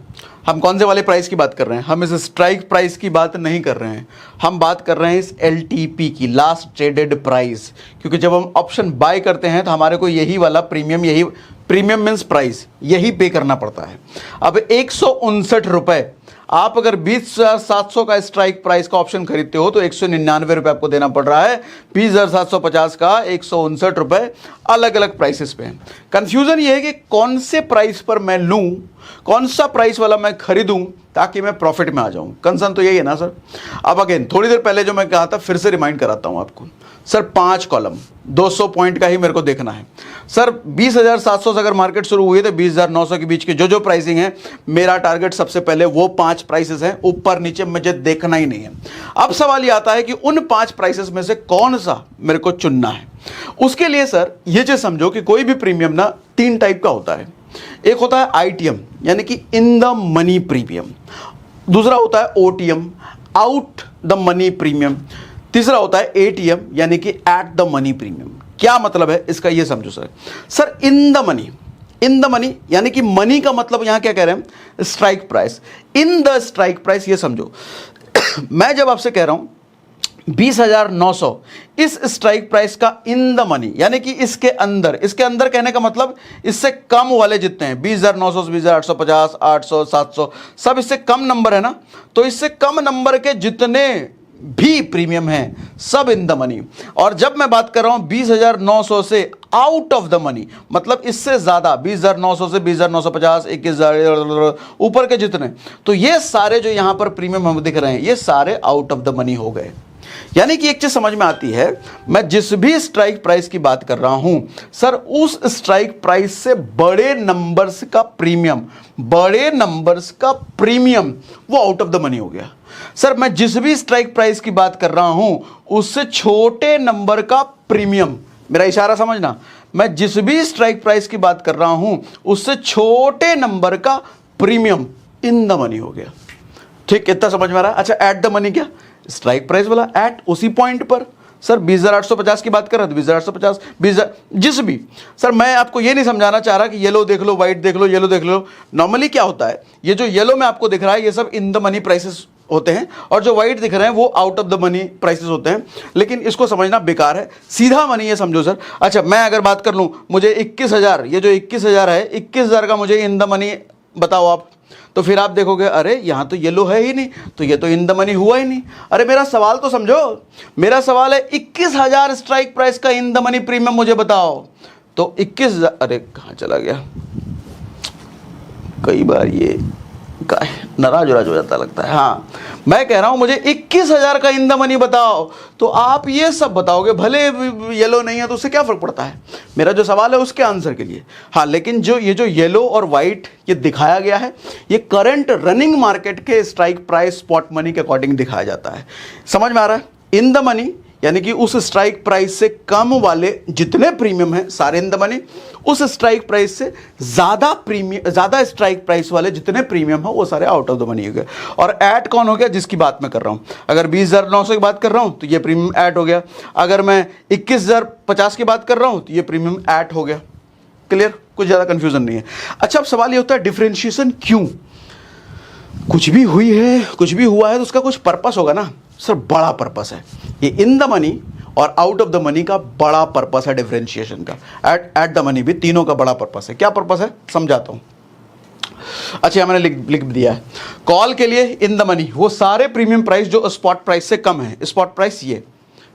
हम कौन से वाले प्राइस की बात कर रहे हैं? हम इस स्ट्राइक प्राइस की बात नहीं कर रहे हैं, हम बात कर रहे हैं इस LTP की, लास्ट ट्रेडेड प्राइस। क्योंकि जब हम ऑप्शन बाय करते हैं तो हमारे को यही वाला प्रीमियम मीन्स प्राइस यही पे करना पड़ता है। अब 159 रुपए आप अगर 20,700 का स्ट्राइक प्राइस का ऑप्शन खरीदते हो तो 199 रुपए आपको देना पड़ रहा है। 20,750 का 159 रुपए अलग अलग प्राइसेस पे है। कंफ्यूजन ये है कि कौन से प्राइस पर मैं लूं, कौन सा प्राइस वाला मैं खरीदूं ताकि मैं प्रॉफिट में आ जाऊं। कंसर्न तो यही है ना सर। अब अगेन थोड़ी देर पहले जो मैं कहा था फिर से रिमाइंड कराता हूं आपको। सर 5 कॉलम 200 पॉइंट का ही मेरे को देखना है। सर 20,700 से अगर मार्केट शुरू हुई तो 20,900 के बीच की जो प्राइसिंग है, मेरा टारगेट सबसे पहले वो 5 प्राइसेस हैं, ऊपर नीचे मुझे देखना ही नहीं है। अब सवाल ये आता है कि उन 5 प्राइसेस में से कौन सा मेरे को चुनना है। उसके लिए सर ये चीज समझो कि कोई भी प्रीमियम ना 3 टाइप का होता है। एक होता है ITM यानी कि इन द मनी प्रीमियम, दूसरा होता है OTM out the money premium, तीसरा होता है ATM यानी कि एट द मनी प्रीमियम। क्या मतलब है इसका ये समझो sir. Sir in the money यानी कि मनी का मतलब यहां क्या कह रहे हैं? Strike price. In the strike price ये समझो मैं जब आपसे कह रहा हूं 20,900 इस स्ट्राइक प्राइस का इन द मनी यानी कि इसके अंदर कहने का मतलब इससे कम वाले जितने हैं 20,900 से 20,850 800 700 सब इससे कम नंबर है ना, तो इससे कम नंबर के जितने भी प्रीमियम है सब इन द मनी। और जब मैं बात कर रहा हूं 20,900 से आउट ऑफ द मनी मतलब इससे ज्यादा 20,900 से 20,950 21,000 ऊपर के जितने, तो ये सारे जो यहां पर प्रीमियम हम दिख रहे हैं ये सारे आउट ऑफ द मनी हो गए। यानी कि एक चीज समझ में आती है, मैं जिस भी स्ट्राइक प्राइस की बात कर रहा हूं सर उस स्ट्राइक प्राइस से बड़े नंबर्स का प्रीमियम वो आउट ऑफ द मनी हो गया। सर मैं जिस भी स्ट्राइक प्राइस की बात कर रहा हूं उससे छोटे नंबर का प्रीमियम, मेरा इशारा समझना, मैं जिस भी स्ट्राइक प्राइस की बात कर रहा हूं उससे छोटे नंबर का प्रीमियम इन द मनी हो गया। ठीक, इतना समझ में आ रहा है? अच्छा, एट द मनी क्या? स्ट्राइक प्राइस वाला एट उसी पॉइंट पर। सर 20,850 की बात कर रहा था, 20,850 20,000 जिस भी। सर मैं आपको ये नहीं समझाना चाह रहा कि येलो देख लो, व्हाइट देख लो, येलो देख लो। नॉर्मली क्या होता है, ये जो येलो में आपको दिख रहा है ये सब इन द मनी प्राइसेस होते हैं, और जो व्हाइट दिख रहे हैं वो out of the money prices होते हैं। लेकिन इसको समझना बेकार है, सीधा मनी ये समझो सर। अच्छा, मैं अगर बात कर लूं मुझे 21,000, ये जो 21,000 है 21,000 का मुझे इन द मनी बताओ आप, तो फिर आप देखोगे अरे यहां तो येलो है ही नहीं, तो ये तो इन द मनी हुआ ही नहीं। अरे मेरा सवाल तो समझो, मेरा सवाल है 21,000 स्ट्राइक प्राइस का इन द मनी प्रीमियम मुझे बताओ। तो 21,000, अरे कहां चला गया, कई बार ये नाराज हो जाता लगता है। हाँ, मैं कह रहा हूं मुझे 21,000 का इन द मनी बताओ, तो आप ये सब बताओगे, भले येलो नहीं है तो उससे क्या फर्क पड़ता है। मेरा जो सवाल है उसके आंसर के लिए। हाँ, लेकिन जो येलो और व्हाइट ये दिखाया गया है ये करंट रनिंग मार्केट के स्ट्राइक प्राइस स्पॉट मनी के अकॉर्डिंग दिखाया जाता है। समझ में आ रहा है? इन द मनी यानी कि उस स्ट्राइक प्राइस से कम वाले जितने प्रीमियम हैं सारे इन द मनी, उस स्ट्राइक प्राइस से ज्यादा स्ट्राइक प्राइस वाले जितने प्रीमियम है वो सारे आउट ऑफ द मनी हो गए। और ऐड कौन हो गया? जिसकी बात मैं कर रहा हूं। अगर 20,900 की बात कर रहा हूं तो ये प्रीमियम ऐड हो गया। अगर मैं 21,050 की बात कर रहा हूं तो ये प्रीमियम ऐड हो गया। क्लियर? कुछ ज्यादा कंफ्यूजन नहीं है। अच्छा, अब सवाल ये होता है डिफरेंशिएशन क्यों? कुछ भी हुई है, कुछ भी हुआ है तो उसका कुछ पर्पस होगा ना सर। बड़ा पर्पस है ये इन द मनी और आउट ऑफ द मनी का, बड़ा पर्पस है डिफरेंशिएशन का। एट द मनी भी, तीनों का बड़ा पर्पस है। क्या पर्पस है समझाता हूं। अच्छा, मैंने लिख दिया है। कॉल के लिए इन द मनी वो सारे प्रीमियम प्राइस जो स्पॉट प्राइस से कम है, स्पॉट प्राइस ये,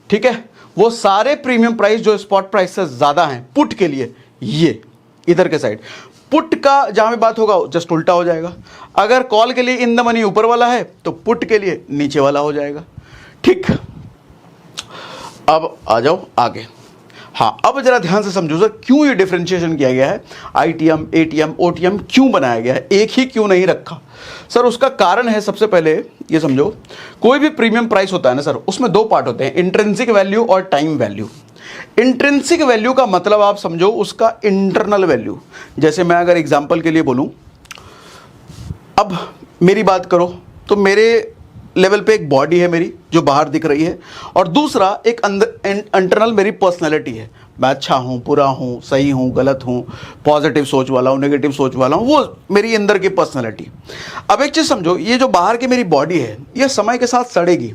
ठीक है, वो सारे प्रीमियम प्राइस जो स्पॉट प्राइस से ज्यादा हैं पुट के लिए, ये इधर के साइड पुट का जहां भी बात होगा जस्ट उल्टा हो जाएगा। अगर कॉल के लिए इन द मनी ऊपर वाला है तो पुट के लिए नीचे वाला हो जाएगा। ठीक, अब आ जाओ आगे। हाँ, अब जरा ध्यान से समझो सर, क्यों ये डिफरेंशिएशन किया गया है, आईटीएम, एटीएम, ओटीएम क्यों बनाया गया है, एक ही क्यों नहीं रखा। सर उसका कारण है, सबसे पहले ये समझो, कोई भी प्रीमियम प्राइस होता है ना सर, उसमें दो पार्ट होते हैं, इंट्रिंसिक वैल्यू और टाइम वैल्यू। इंट्रिंसिक वैल्यू का मतलब आप समझो उसका इंटरनल वैल्यू। जैसे मैं अगर एग्जांपल के लिए बोलूं, अब मेरी बात करो तो मेरे लेवल पे एक बॉडी है मेरी जो बाहर दिख रही है, और दूसरा एक अंदर इंटरनल मेरी पर्सनैलिटी है। मैं अच्छा हूँ, बुरा हूँ, सही हूँ, गलत हूँ, पॉजिटिव सोच वाला हूँ, नेगेटिव सोच वाला हूँ, वो मेरी अंदर की पर्सनैलिटी। अब एक चीज़ समझो, ये जो बाहर की मेरी बॉडी है ये समय के साथ सड़ेगी,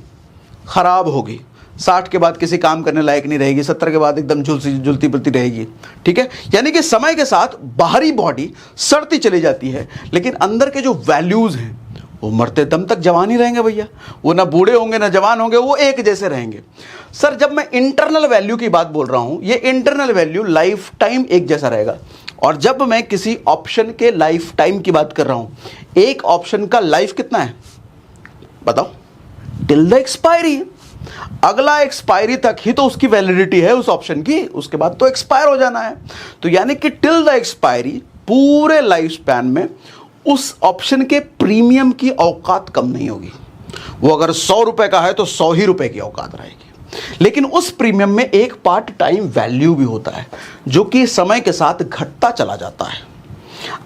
ख़राब होगी, 60 के बाद किसी काम करने लायक नहीं रहेगी, 70 के बाद एकदम झुलती पुलती रहेगी। ठीक है, यानी कि समय के साथ बाहरी बॉडी सड़ती चली जाती है, लेकिन अंदर के जो वैल्यूज़ हैं वो मरते दम तक जवान ही रहेंगे भैया, वो ना बूढ़े होंगे ना जवान होंगे, वो एक जैसे रहेंगे। सर जब मैं इंटरनल वैल्यू की बात बोल रहा हूं, ये इंटरनल वैल्यू लाइफ टाइम एक जैसा रहेगा। और जब मैं किसी ऑप्शन के लाइफ टाइम की बात कर रहा हूं, एक ऑप्शन का लाइफ कितना है बताओ, टिल द एक्सपायरी। अगला एक्सपायरी तक ही तो उसकी वैलिडिटी है उस ऑप्शन की, उसके बाद तो एक्सपायर हो जाना है। तो यानी कि टिल द एक्सपायरी पूरे लाइफ स्पैन में उस ऑप्शन के प्रीमियम की औकात कम नहीं होगी। वो अगर 100 रुपए का है तो 100 ही रुपए की औकात रहेगी। लेकिन उस प्रीमियम में एक पार्ट टाइम वैल्यू भी होता है जो कि समय के साथ घटता चला जाता है।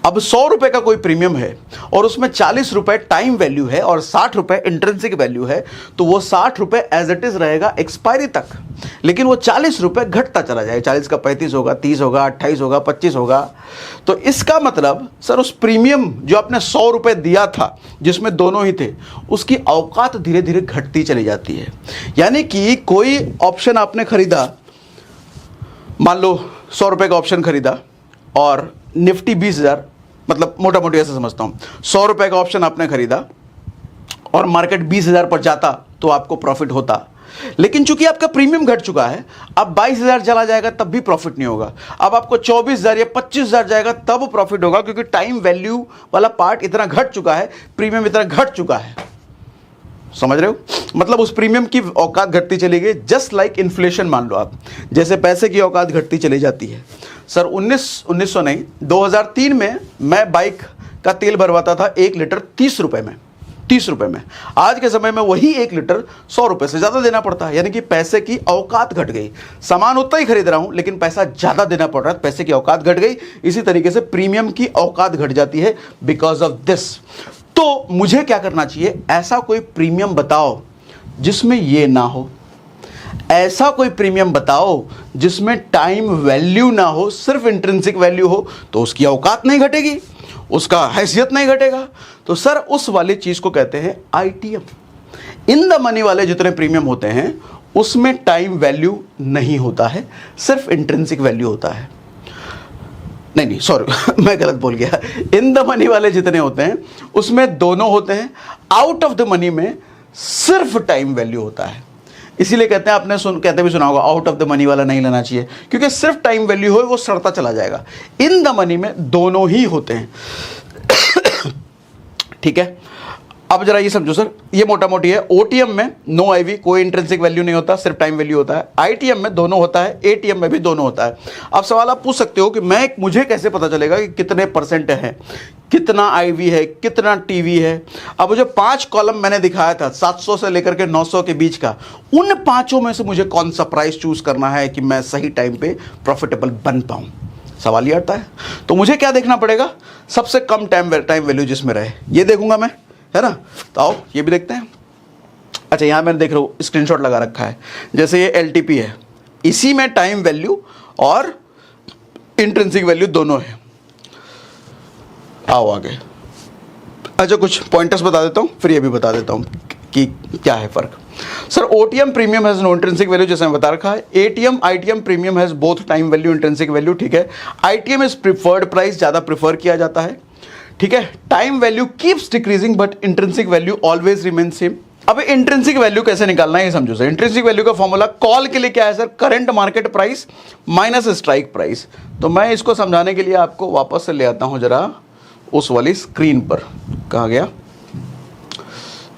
अब 100 रुपए का कोई प्रीमियम है और उसमें 40 रुपए टाइम वैल्यू है और 60 रुपए इंट्रिंसिक वैल्यू है, तो वो 60 रुपए एज इट इज रहेगा एक्सपायरी तक, लेकिन वो 40 रुपए घटता चला जाएगा। 40 का 35 होगा, 30 होगा, 28 होगा, 25 होगा। तो इसका मतलब सर उस प्रीमियम जो आपने 100 रुपए दिया था, जिसमें दोनों ही थे, उसकी औकात धीरे धीरे घटती चली जाती है। यानी कि कोई ऑप्शन आपने खरीदा, मान लो 100 रुपए का ऑप्शन खरीदा और निफ्टी 20,000, मतलब मोटा मोटी ऐसे समझता हूँ, 100 रुपए का ऑप्शन आपने खरीदा और मार्केट 20,000 पर जाता तो आपको प्रॉफिट होता। लेकिन चूंकि आपका प्रीमियम घट चुका है, अब 22,000 चला जाएगा तब भी प्रॉफिट नहीं होगा। अब आपको 24,000 या 25,000 जाएगा तब प्रॉफिट होगा, क्योंकि टाइम वैल्यू वाला पार्ट इतना घट चुका है, प्रीमियम इतना घट चुका है। समझ रहे हो, मतलब उस प्रीमियम की औकात घटती चली गई। जस्ट लाइक इन्फ्लेशन मान लो आप, जैसे पैसे की औकात घटती चली जाती है। सर 2003 में मैं बाइक का तेल भरवाता था 1 लीटर 30 रुपए में, 30 रुपए में। आज के समय में वही 1 लीटर 100 रुपए से ज़्यादा देना पड़ता है। यानी कि पैसे की औकात घट गई, सामान उतना ही खरीद रहा हूं लेकिन पैसा ज़्यादा देना पड़ रहा है, पैसे की औकात घट गई। इसी तरीके से प्रीमियम की औकात घट जाती है बिकॉज ऑफ दिस। तो मुझे क्या करना चाहिए, ऐसा कोई प्रीमियम बताओ जिसमें ये ना हो, ऐसा कोई प्रीमियम बताओ जिसमें टाइम वैल्यू ना हो, सिर्फ इंट्रिंसिक वैल्यू हो, तो उसकी औकात नहीं घटेगी, उसका हैसियत नहीं घटेगा। तो सर उस वाली चीज को कहते हैं आईटीएम। इन द मनी वाले जितने प्रीमियम होते हैं उसमें टाइम वैल्यू नहीं होता है, सिर्फ इंट्रिंसिक वैल्यू होता है। नहीं सॉरी मैं गलत बोल गया। इन द मनी वाले जितने होते हैं उसमें दोनों होते हैं, आउट ऑफ द मनी में सिर्फ टाइम वैल्यू होता है। इसीलिए कहते हैं, आपने कहते भी सुना होगा, आउट ऑफ द मनी वाला नहीं लेना चाहिए, क्योंकि सिर्फ टाइम वैल्यू हो वो सड़ता चला जाएगा। इन द मनी में दोनों ही होते हैं। ठीक है, अब जरा ये समझो सर, ये मोटा मोटी है। ओटीएम में नो आईवी, कोई इंट्रिंसिक वैल्यू नहीं होता, सिर्फ टाइम वैल्यू होता है। आईटीएम में दोनों होता है, एटीएम में भी दोनों होता है। अब सवाल आप पूछ सकते हो कि मुझे कैसे पता चलेगा कि कितने परसेंट है, कितना आईवी है, कितना टीवी है। अब वो जो 5 कॉलम मैंने दिखाया था 700 से लेकर के 900 के बीच का, उन 5 में से मुझे कौन सा प्राइस चूज करना है कि मैं सही टाइम पे प्रॉफिटेबल बन पाऊं, सवाल ये आता है। तो मुझे क्या देखना पड़ेगा, सबसे कम टाइम वैल्यू जिसमें रहे, ये देखूंगा मैं, है ना। तो आओ ये भी देखते हैं। अच्छा यहाँ मैंने देख रहा हूँ स्क्रीनशॉट लगा रखा है, जैसे ये एलटीपी है, इसी में टाइम वैल्यू और इंट्रिंसिक वैल्यू दोनों है। आओ आगे। अच्छा कुछ पॉइंटर्स बता देता हूँ, फिर ये भी बता देता हूँ कि क्या है फर्क। Sir OTM premium has no intrinsic value, जैसे मैं बता रखा है। ATM ITM premium has both time value intrinsic value, ठीक है। आईटीएम इज प्रिफर्ड प्राइस, ज़्यादा प्रिफर किया जाता है, ठीक है। Time value keeps decreasing but intrinsic value always remain same. अब इंट्रिंसिक वैल्यू कैसे निकालना है ये समझो सर। इंट्रिंसिक वैल्यू का फॉर्मूला कॉल के लिए क्या है sir, current market price minus strike price. तो मैं इसको समझाने के लिए आपको वापस से ले आता हूं जरा उस वाली स्क्रीन पर, कहा गया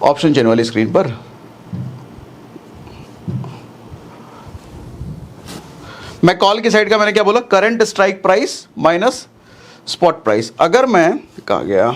ऑप्शन चेन वाली स्क्रीन पर। मैं कॉल की साइड का मैंने क्या बोला, current strike price minus spot price. अगर मैं, कहा गया,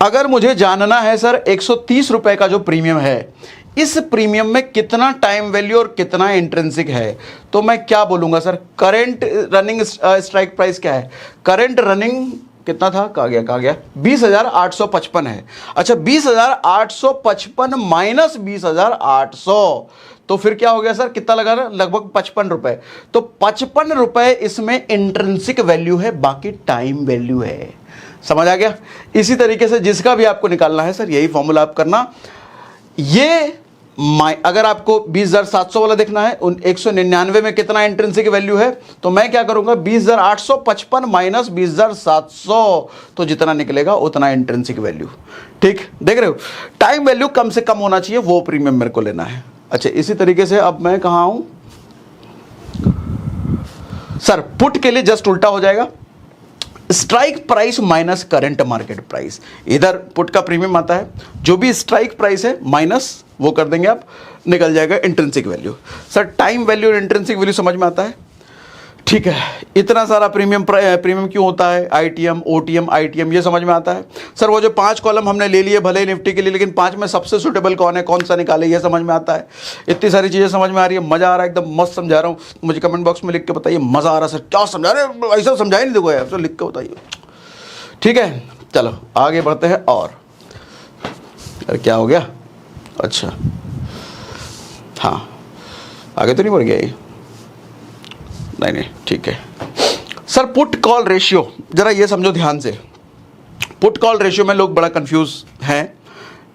अगर मुझे जानना है सर 130 रुपए का जो प्रीमियम है, इस प्रीमियम में कितना टाइम वैल्यू और कितना इंट्रिंसिक है, तो मैं क्या बोलूंगा sir, current running strike price क्या है, करंट रनिंग कितना था, कहा गया 20,855 है। अच्छा 20,855 माइनस 20,800, तो फिर क्या हो गया सर, कितना लगा ना, लगभग 55 रुपए। तो 55 रुपए इसमें इंट्रिंसिक वैल्यू है, बाकी टाइम वैल्यू है। समझ आ गया। इसी तरीके से जिसका भी आपको निकालना है सर, यही फॉर्मूला आप करना। ये अगर आपको 20,700 वाला देखना है, 199 में कितना इंट्रिंसिक वैल्यू है, तो मैं क्या करूंगा, 20,855 माइनस 20,700, तो जितना निकलेगा उतना इंट्रिंसिक वैल्यू। ठीक, देख रहे हो, टाइम वैल्यू कम से कम होना चाहिए, वो प्रीमियम मेरे को लेना है। अच्छा इसी तरीके से अब मैं कहां हूं सर, पुट के लिए जस्ट उल्टा हो जाएगा, strike price minus current market price. इधर पुट का प्रीमियम आता है, जो भी स्ट्राइक प्राइस है माइनस वो कर देंगे आप, निकल जाएगा intrinsic value. Sir time value और इंट्रिंसिक वैल्यू समझ में आता है, ठीक है। इतना सारा प्रीमियम क्यों होता है, आईटीएम, ओटीएम, आईटीएम, ये समझ में आता है। सर वो जो 5 कॉलम हमने ले लिए भले ही निफ्टी के लिए, लेकिन 5 में सबसे सुटेबल कौन है, कौन सा निकाले, ये समझ में आता है। इतनी सारी चीज़ें समझ में आ रही है, मज़ा आ रहा है, एकदम मस्त समझा रहा हूँ। मुझे कमेंट बॉक्स में लिख के बताइए मज़ा आ रहा है सर, क्या समझा रहे हैं, ऐसा समझाया नहीं देखो यार, तो लिख के बताइए। ठीक है, चलो आगे बढ़ते हैं। और अरे क्या हो गया, अच्छा हाँ आगे तो नहीं बढ़ गया ये, नहीं ठीक है सर। पुट कॉल रेशियो जरा ये समझो ध्यान से। पुट कॉल रेशियो में लोग बड़ा कंफ्यूज हैं,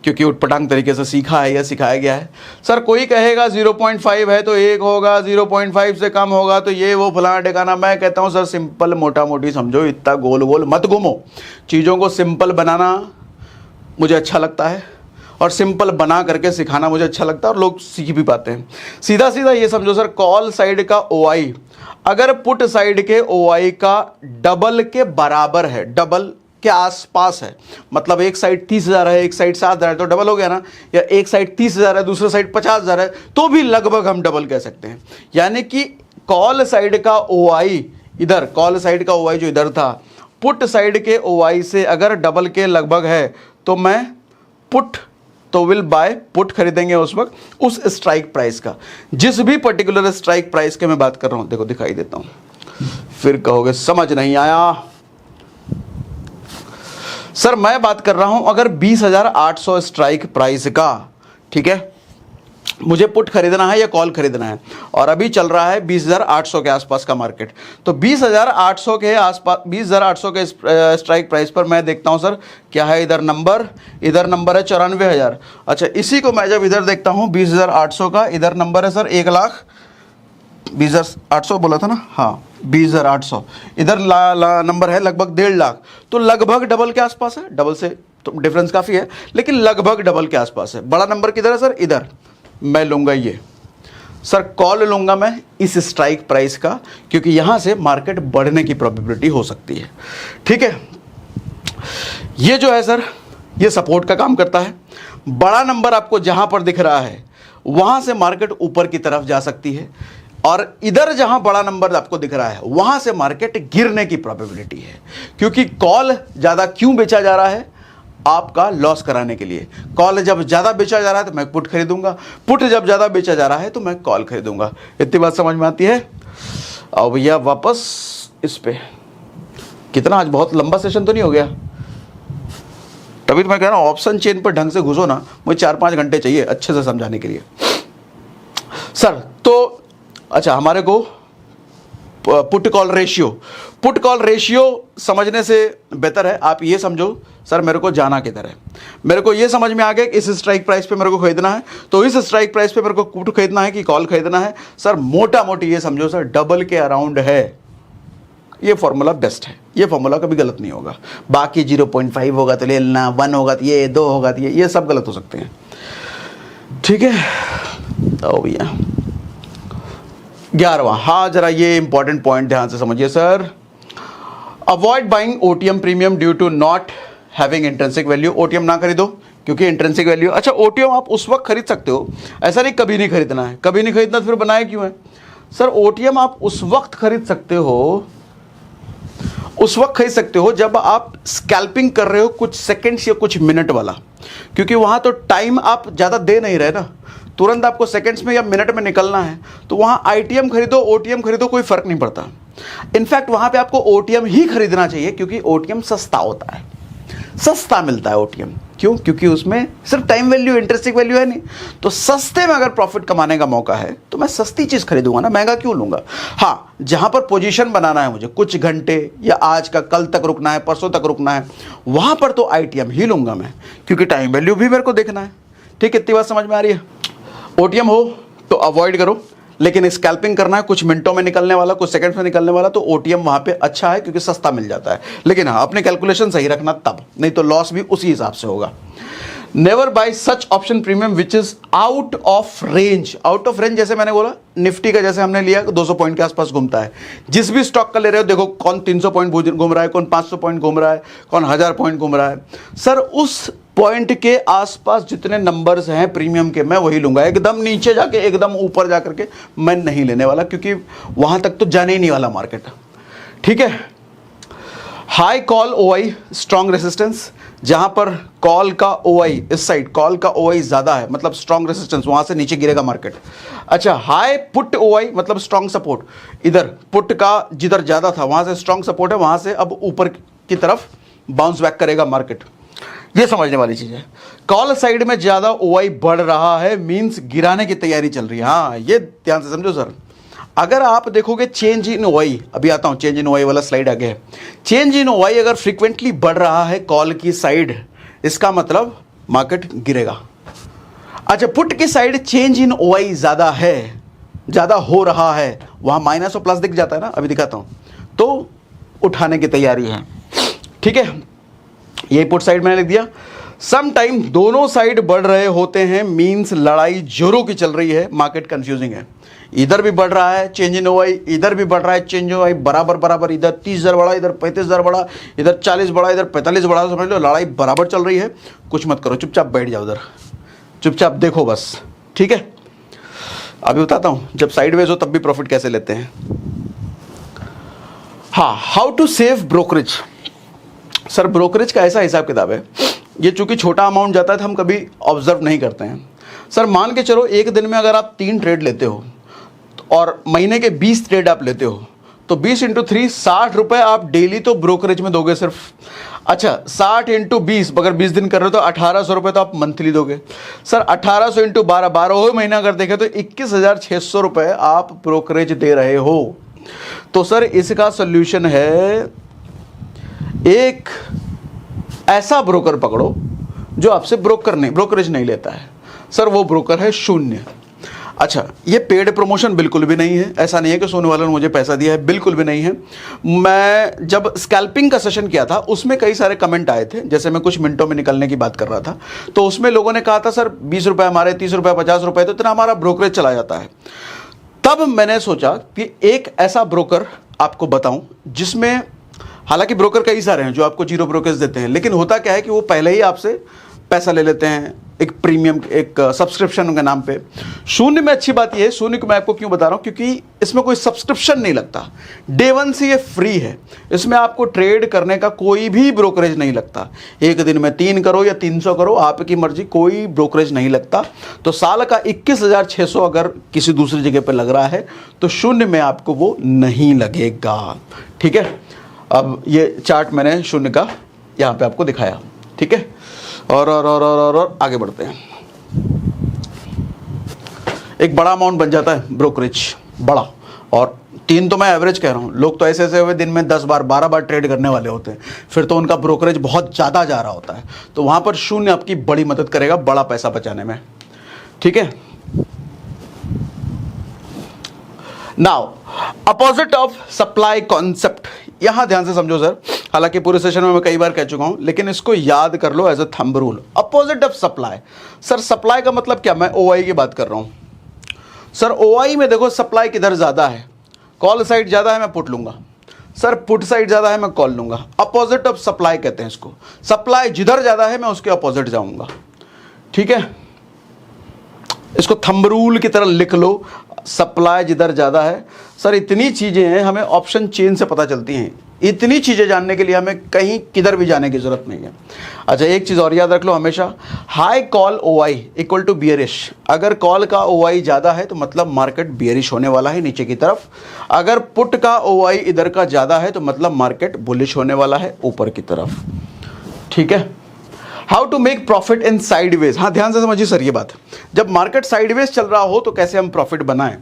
क्योंकि उटपटांग तरीके से सीखा है या सिखाया गया है। सर कोई कहेगा 0.5 है तो 1 होगा, 0.5 से कम होगा तो ये वो फलाना ठिकाना। मैं कहता हूँ सर सिंपल मोटा मोटी समझो, इतना गोल गोल मत घूमो। चीज़ों को सिंपल बनाना मुझे अच्छा लगता है, और सिंपल बना करके सिखाना मुझे अच्छा लगता है, और लोग सीख भी पाते हैं। सीधा सीधा ये समझो सर, कॉल साइड का OI अगर पुट साइड के OI का डबल के बराबर है, डबल के आसपास है, मतलब एक साइड 30,000 है, एक साइड 7,000 है, तो डबल हो गया ना। या एक साइड 30,000 है, दूसरा साइड 50,000 है, तो भी लगभग हम डबल कह सकते हैं। यानी कि कॉल साइड का OI इधर, कॉल साइड का OI जो इधर था, पुट साइड के OI से अगर डबल के लगभग है, तो मैं पुट तो विल बाय, पुट खरीदेंगे उस वक्त उस स्ट्राइक प्राइस का, जिस भी पर्टिकुलर स्ट्राइक प्राइस के मैं बात कर रहा हूं। देखो दिखाई देता हूं, फिर कहोगे समझ नहीं आया। सर मैं बात कर रहा हूं अगर 20,800 स्ट्राइक प्राइस का, ठीक है, मुझे पुट खरीदना है या कॉल खरीदना है, और अभी चल रहा है 20,800 के आसपास का मार्केट, तो 20,800 के आसपास, 20,800 के स्ट्राइक प्राइस पर मैं देखता हूं सर क्या है, इधर नंबर है 94,000। अच्छा इसी को मैं जब इधर देखता हूं 20,800 का, इधर नंबर है सर 1,00,000, 20,800 बोला था ना, हाँ 20,800, इधर नंबर है लगभग 1.5 लाख, तो लगभग डबल के आसपास है। डबल से तो डिफरेंस काफ़ी है, लेकिन लगभग डबल के आसपास है। बड़ा नंबर किधर है सर, इधर। मैं लूँगा ये सर, कॉल लूँगा मैं इस स्ट्राइक प्राइस का, क्योंकि यहाँ से मार्केट बढ़ने की प्रोबेबिलिटी हो सकती है। ठीक है, ये जो है सर, ये सपोर्ट का काम करता है। बड़ा नंबर आपको जहाँ पर दिख रहा है वहाँ से मार्केट ऊपर की तरफ जा सकती है, और इधर जहाँ बड़ा नंबर आपको दिख रहा है वहाँ से मार्केट गिरने की प्रोबेबिलिटी है। क्योंकि कॉल ज़्यादा क्यों बेचा जा रहा है, आपका लॉस कराने के लिए। कॉल जब ज़्यादा बेचा जा रहा है तो मैं पुट खरीदूंगा, पुट जब ज़्यादा बेचा जा रहा है तो मैं कॉल खरीदूंगा। इतनी बात समझ में आती है। और भैया वापस इस पे, कितना आज बहुत लंबा सेशन तो नहीं हो गया, तभी तो मैं कह रहा हूँ ऑप्शन चेन पर ढंग से घुसो ना, मुझे 4-5 घंटे चाहिए अच्छे से समझाने के लिए सर। तो अच्छा, हमारे को पुट कॉल रेशियो समझने से बेहतर है आप ये समझो सर, मेरे को जाना किधर है। मेरे को ये समझ में आ गया कि इस स्ट्राइक प्राइस पे मेरे को खरीदना है, तो इस स्ट्राइक प्राइस पे मेरे को पुट खरीदना है कि कॉल खरीदना है। सर मोटा मोटी ये समझो सर, डबल के अराउंड है, ये फॉर्मूला बेस्ट है। ये फॉर्मूला कभी गलत नहीं होगा। बाकी 0.5 होगा तो ले लेना, 1 होगा तो ये, 2 होगा तो ये सब गलत हो सकते हैं। ठीक है, तो भैया 11वां, हाँ जरा ये इंपॉर्टेंट पॉइंट ध्यान से समझिए sir. Avoid buying OTM premium due to not having intrinsic value. OTM ना खरीदो क्योंकि इंट्रिंसिक वैल्यू, अच्छा ओटीएम आप उस वक्त खरीद सकते हो, ऐसा नहीं कभी नहीं खरीदना है। कभी नहीं खरीदना तो फिर बनाए क्यों है सर? ओटीएम आप उस वक्त खरीद सकते हो, उस वक्त खरीद सकते हो जब आप स्कैल्पिंग कर रहे हो कुछ सेकंड्स या कुछ मिनट वाला, क्योंकि वहां तो टाइम आप ज़्यादा दे नहीं रहे ना, तुरंत आपको सेकंड्स में या मिनट में निकलना है। तो वहां आईटीएम खरीदो, ओटीएम खरीदो, कोई फर्क नहीं पड़ता। इनफैक्ट वहां पे आपको ओटीएम ही खरीदना चाहिए क्योंकि ओटीएम सस्ता होता है, सस्ता मिलता है ओटीएम। क्यों? क्योंकि उसमें सिर्फ टाइम वैल्यू, इंटरेस्टिंग वैल्यू है नहीं। तो सस्ते में अगर प्रॉफिट कमाने का मौका है तो मैं सस्ती चीज़ खरीदूंगा ना, महंगा क्यों लूंगा? हाँ, जहां पर पोजीशन बनाना है मुझे, कुछ घंटे या आज का कल तक रुकना है, परसों तक रुकना है, वहां पर तो आईटीएम ही लूंगा मैं, क्योंकि टाइम वैल्यू भी मेरे को देखना है। ठीक, इतनी बात समझ में आ रही है? ओटीएम हो तो अवॉइड करो, लेकिन स्कैल्पिंग करना है कुछ मिनटों में निकलने वाला, कुछ सेकंड्स में निकलने वाला, तो ओटीएम वहां पे अच्छा है क्योंकि सस्ता मिल जाता है। लेकिन हाँ, अपने कैलकुलेशन सही रखना तब, नहीं तो लॉस भी उसी हिसाब से होगा। Never bye such option premium which is out of range. Out of range जैसे मैंने बोला, निफ्टी का जैसे हमने लिया 200 पॉइंट के आसपास घूमता है। जिस भी स्टॉक का ले रहे हो देखो, कौन 300 पॉइंट घूम रहा है, कौन 500 पॉइंट घूम रहा है, कौन 1000 पॉइंट घूम रहा है। सर उस पॉइंट के आसपास जितने नंबर्स हैं प्रीमियम के, मैं वही लूंगा। एकदम नीचे जाके, एकदम ऊपर जाकर के मैं नहीं लेने वाला, क्योंकि वहां तक तो जाने ही नहीं वाला मार्केट। ठीक है, high call OI, strong resistance, जहां पर कॉल का ओआई, इस साइड कॉल का ओआई ज्यादा है, मतलब स्ट्रॉन्ग रेसिस्टेंस, वहां से नीचे गिरेगा मार्केट। अच्छा, हाई पुट ओआई मतलब स्ट्रॉन्ग सपोर्ट, इधर पुट का जिधर ज्यादा था वहां से स्ट्रॉन्ग सपोर्ट है, वहां से अब ऊपर की तरफ बाउंस बैक करेगा मार्केट। ये समझने वाली चीज है। कॉल साइड में ज्यादा ओआई बढ़ रहा है, मींस गिराने की तैयारी चल रही है। हाँ, ये ध्यान से समझो सर। अगर आप देखोगे चेंज इन ओआई, अभी आता हूं, चेंज इन ओआई वाला स्लाइड आगे है। चेंज इन ओआई अगर फ्रीक्वेंटली बढ़ रहा है कॉल की साइड, इसका मतलब मार्केट गिरेगा। अच्छा, पुट की साइड चेंज इन ओआई ज्यादा है, ज्यादा हो रहा है, वहां माइनस और प्लस दिख जाता है ना, अभी दिखाता हूं, तो उठाने की तैयारी है। ठीक है, ये पुट साइड मैंने लिख दिया। सम टाइम दोनों साइड बढ़ रहे होते हैं, मींस लड़ाई जोरों की चल रही है, मार्केट कंफ्यूजिंग है। इधर भी बढ़ रहा है चेंज इन ओआई, इधर भी बढ़ रहा है चेंज इन ओआई, बराबर बराबर, इधर 30,000 बढ़ा, इधर 35,000 बढ़ा, इधर 40 बढ़ा, इधर 45 बढ़ा, समझ लो लड़ाई बराबर चल रही है। कुछ मत करो, चुपचाप बैठ जाओ उधर, चुपचाप देखो बस। ठीक है, अभी बताता हूं जब साइडवेज हो तब भी प्रॉफिट कैसे लेते हैं। हाँ, how to save brokerage. Sir brokerage का ऐसा हिसाब किताब है, ये चूंकि छोटा अमाउंट जाता है तो हम कभी ऑब्जर्व नहीं करते हैं। सर मान के चलो एक दिन में अगर आप 3 ट्रेड लेते हो और महीने के 20 ट्रेड आप लेते हो, तो 20 × 3 60 रुपए आप डेली तो ब्रोकरेज में दोगे सिर्फ। अच्छा, 60 × 20, अगर 20 दिन कर रहे हो तो 1800 रुपए तो आप मंथली दोगे। सर 1800 × 12, 12 महीना अगर देखें तो 21,600 रुपए आप ब्रोकरेज दे रहे हो। तो सर इसका सोल्यूशन है, एक ऐसा ब्रोकर पकड़ो जो आपसे ब्रोकरेज नहीं लेता है। सर वो ब्रोकर है शून्य। अच्छा, ये पेड प्रमोशन बिल्कुल भी नहीं है, ऐसा नहीं है कि सोने वालों ने मुझे पैसा दिया है, बिल्कुल भी नहीं है। मैं जब स्कैल्पिंग का सेशन किया था उसमें कई सारे कमेंट आए थे, जैसे मैं कुछ मिनटों में निकलने की बात कर रहा था, तो उसमें लोगों ने कहा था सर 20 रुपए हमारे, 30 रुपए, 50 रुपए, तो इतना हमारा ब्रोकरेज चला जाता है। तब मैंने सोचा कि एक ऐसा ब्रोकर आपको बताऊं जिसमें, हालांकि ब्रोकर कई सारे हैं जो आपको 0 ब्रोकरेज देते हैं, लेकिन होता क्या है कि वो पहले ही आपसे पैसा ले लेते हैं एक प्रीमियम, एक सब्सक्रिप्शन के नाम पे। शून्य में अच्छी बात यह है, शून्य को मैं आपको क्यों बता रहा हूं, क्योंकि इसमें कोई सब्सक्रिप्शन नहीं लगता, डे 1 से ये फ्री है। इसमें आपको ट्रेड करने का कोई भी ब्रोकरेज नहीं लगता। एक दिन में 3 करो या 300 करो, आपकी मर्जी, कोई ब्रोकरेज नहीं लगता। तो साल का 21,600 अगर किसी दूसरी जगह पर लग रहा है तो शून्य में आपको वो नहीं लगेगा। ठीक है, अब ये चार्ट मैंने शून्य का यहाँ पे आपको दिखाया। ठीक है, और आगे बढ़ते हैं। एक बड़ा अमाउंट बन जाता है ब्रोकरेज, बड़ा, और 3 तो मैं एवरेज कह रहा हूँ। लोग तो ऐसे ऐसे हुए दिन में 10 बार 12 बार ट्रेड करने वाले होते हैं, फिर तो उनका ब्रोकरेज बहुत ज़्यादा जा रहा होता है। तो वहाँ पर शून्य आपकी बड़ी मदद करेगा बड़ा पैसा बचाने में। ठीक है, now opposite of supply concept, यहां ध्यान से समझो सर, हालांकि पूरे सेशन में मैं कई बार कह चुका हूं, लेकिन इसको याद कर लो as a thumb rule. Opposite of supply. Sir supply का मतलब क्या, मैं ओआई की बात कर रहा हूं सर। ओआई में देखो सप्लाई किधर ज्यादा है, कॉल साइड ज्यादा है मैं पुट लूंगा, सर पुट साइड ज्यादा है मैं कॉल लूंगा। अपोजिट ऑफ सप्लाई कहते हैं इसको। सप्लाई जिधर ज्यादा है मैं उसके अपोजिट जाऊंगा, ठीक है। इसको थंब रूल की तरह लिख लो, सप्लाई जिधर ज्यादा है। सर इतनी चीजें हैं, हमें ऑप्शन चेन से पता चलती हैं। इतनी चीजें जानने के लिए हमें कहीं किधर भी जाने की जरूरत नहीं है। अच्छा एक चीज और याद रख लो हमेशा, high call OI equal to bearish. अगर कॉल का ओआई ज्यादा है तो मतलब मार्केट बियरिश होने वाला है नीचे की तरफ। अगर पुट का ओआई इधर का ज्यादा है तो मतलब मार्केट बुलिश होने वाला है ऊपर की तरफ, ठीक है। How to make profit in sideways. हाँ ध्यान से समझिए सर ये बात, जब मार्केट साइडवेज चल रहा हो तो कैसे हम प्रॉफिट बनाएं।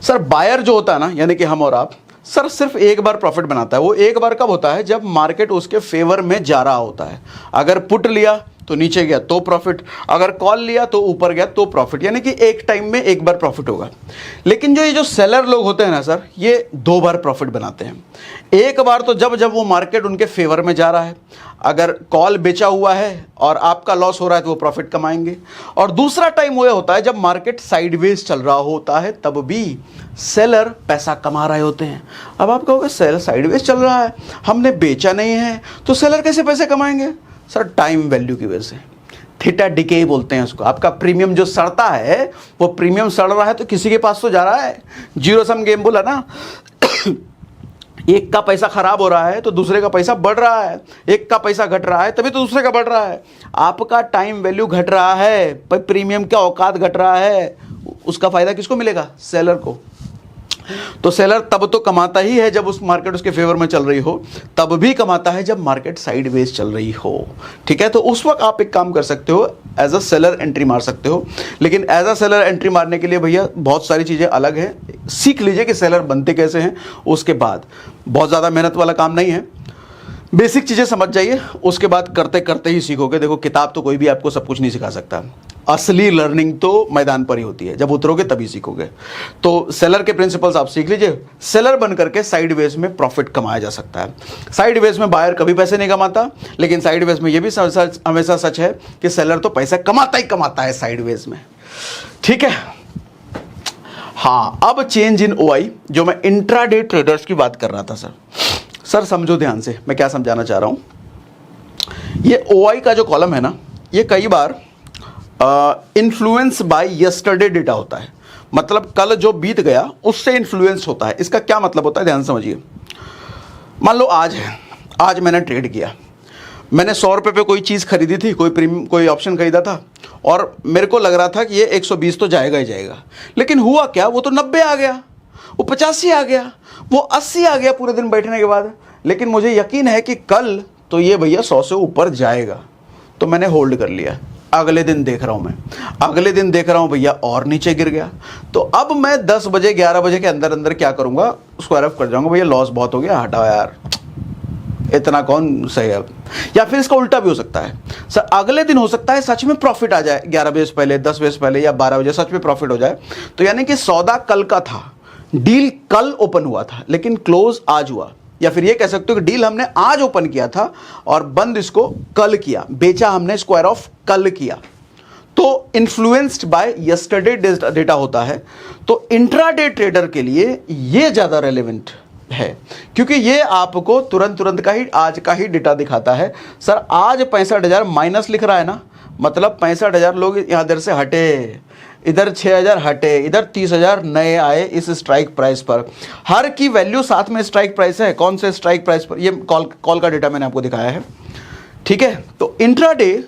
सर बायर जो होता है ना, यानी कि हम और आप, सर सिर्फ एक बार प्रॉफिट बनाता है। वो एक बार कब होता है, जब मार्केट उसके फेवर में जा रहा होता है। अगर पुट लिया तो नीचे गया तो प्रॉफिट, अगर कॉल लिया तो ऊपर गया तो प्रॉफिट, यानी कि एक टाइम में एक बार प्रॉफिट होगा। लेकिन ये जो सेलर लोग होते हैं ना सर, ये दो बार प्रॉफिट बनाते हैं। एक बार तो जब जब वो मार्केट उनके फेवर में जा रहा है, अगर कॉल बेचा हुआ है और आपका लॉस हो रहा है तो वो प्रॉफिट कमाएंगे। और दूसरा टाइम वो होता है जब मार्केट साइडवेज चल रहा होता है, तब भी सेलर पैसा कमा रहे होते हैं। अब आप कहोगे सेलर साइडवेज चल रहा है, हमने बेचा नहीं है, तो सेलर कैसे पैसे कमाएंगे। सर टाइम वैल्यू की वजह से, थीटा डिके बोलते हैं उसको। आपका प्रीमियम जो सड़ता है, वो प्रीमियम सड़ रहा है तो किसी के पास तो जा रहा है। जीरो सम गेम बोला ना एक का पैसा खराब हो रहा है तो दूसरे का पैसा बढ़ रहा है, एक का पैसा घट रहा है तभी तो दूसरे का बढ़ रहा है। आपका टाइम वैल्यू घट रहा है, प्रीमियम का औकात घट रहा है, उसका फायदा किसको मिलेगा, सेलर को। तो सेलर तब तो कमाता ही है जब उस मार्केट उसके फेवर में चल रही हो, तब भी कमाता है जब मार्केट साइडवेज चल रही हो, ठीक है। तो उस वक्त आप एक काम कर सकते हो, एज अ सेलर एंट्री मार सकते हो। लेकिन एज अ सेलर एंट्री मारने के लिए भैया बहुत सारी चीज़ें अलग हैं, सीख लीजिए कि सेलर बनते कैसे हैं। उसके बाद बहुत ज़्यादा मेहनत वाला काम नहीं है, बेसिक चीज़ें समझ जाइए, उसके बाद करते करते ही सीखोगे। देखो किताब तो कोई भी आपको सब कुछ नहीं सिखा सकता, असली लर्निंग तो मैदान पर ही होती है, जब उतरोगे तभी सीखोगे। तो सेलर के प्रिंसिपल्स आप सीख लीजिए। सेलर बन करके साइडवेज में प्रॉफिट कमाया जा सकता है। साइडवेज में बायर कभी पैसे नहीं कमाता, लेकिन साइडवेज में ये भी हमेशा सच है कि सेलर तो पैसा कमाता ही कमाता है साइडवेज में, ठीक है। हाँ अब चेंज इन ओआई, जो मैं इंट्राडे ट्रेडर्स की बात कर रहा था सर समझो ध्यान से मैं क्या समझाना चाह रहा हूं। ये ओआई का जो कॉलम है ना, ये कई बार इन्फ्लुएंस बाय यस्टरडे डेटा होता है। मतलब कल जो बीत गया उससे इन्फ्लुएंस होता है। इसका क्या मतलब होता है, ध्यान समझिए। मान लो आज है, आज मैंने ट्रेड किया, मैंने 100 रुपये पे कोई चीज़ खरीदी थी, कोई ऑप्शन खरीदा था, और मेरे को लग रहा था कि ये 120 तो जाएगा ही जाएगा। लेकिन हुआ क्या, वो तो 90 आ गया, वो 85 आ गया, वो 80 आ गया पूरे दिन बैठने के बाद। लेकिन मुझे यकीन है कि कल तो ये भैया 100 से ऊपर जाएगा, तो मैंने होल्ड कर लिया। अगले दिन देख रहा हूं मैं, अगले दिन देख रहा हूं भैया और नीचे गिर गया। तो अब मैं 10 बजे 11 बजे के अंदर अंदर क्या करूंगा, स्क्वायर ऑफ कर जाऊंगा, भैया लॉस बहुत हो गया, हटाओ यार, इतना कौन सही है। या फिर इसका उल्टा भी हो सकता है सर, अगले दिन हो सकता है सच में प्रॉफिट आ जाए, 11 बजे से पहले, 10 बजे से पहले या 12 बजे सच में प्रॉफिट हो जाए। तो यानी कि सौदा कल का था, डील कल ओपन हुआ था लेकिन क्लोज आज हुआ। या फिर ये कह सकते हो कि डील हमने आज ओपन किया था और बंद इसको कल किया, बेचा हमने स्क्वायर ऑफ कल किया। तो इन्फ्लुएंस्ड बाय यस्टरडे डेटा होता है। तो इंट्राडे ट्रेडर के लिए ये ज्यादा रेलेवेंट है, क्योंकि ये आपको तुरंत का ही आज का ही डेटा दिखाता है। सर आज 65,000 माइनस लिख रहा है ना, मतलब 65,000 लोग यहां इधर से हटे, इधर 6,000 हटे, इधर 30,000 नए आए इस स्ट्राइक प्राइस पर। हर की वैल्यू साथ में स्ट्राइक प्राइस है। कौन से स्ट्राइक प्राइस पर, ये कॉल का डेटा मैंने आपको दिखाया है, ठीक है। तो इंट्राडे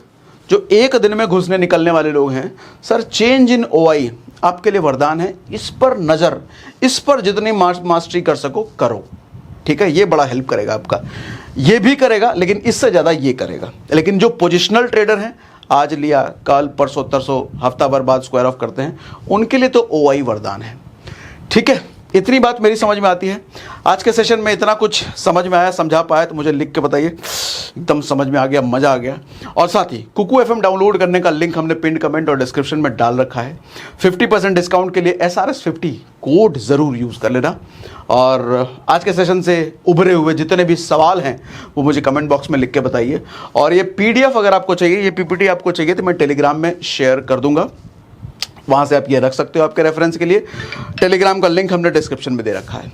जो एक दिन में घुसने निकलने वाले लोग हैं, सर चेंज इन ओआई आपके लिए वरदान है। इस पर नज़र, इस पर जितनी मास्टरी कर सको करो, ठीक है। ये बड़ा हेल्प करेगा आपका, ये भी करेगा लेकिन इससे ज़्यादा ये करेगा। लेकिन जो पोजिशनल ट्रेडर हैं, आज लिया कल परसों तरसों हफ्ता भर बाद स्क्वायर ऑफ करते हैं, उनके लिए तो ओआई वरदान है, ठीक है। इतनी बात मेरी समझ में आती है। आज के सेशन में इतना कुछ समझ में आया, समझा पाया तो मुझे लिख के बताइए। एकदम समझ में आ गया, मज़ा आ गया। और साथ ही कुकू FM डाउनलोड करने का लिंक हमने पिन कमेंट और डिस्क्रिप्शन में डाल रखा है। 50% डिस्काउंट के लिए SRS50 कोड ज़रूर यूज़ कर लेना। और आज के सेशन से उभरे हुए जितने भी सवाल हैं वो मुझे कमेंट बॉक्स में लिख के बताइए। और ये PDF अगर आपको चाहिए, ये PPT आपको चाहिए तो मैं टेलीग्राम में शेयर कर दूंगा, वहाँ से आप ये रख सकते हो आपके रेफरेंस के लिए। टेलीग्राम का लिंक हमने डिस्क्रिप्शन में दे रखा है।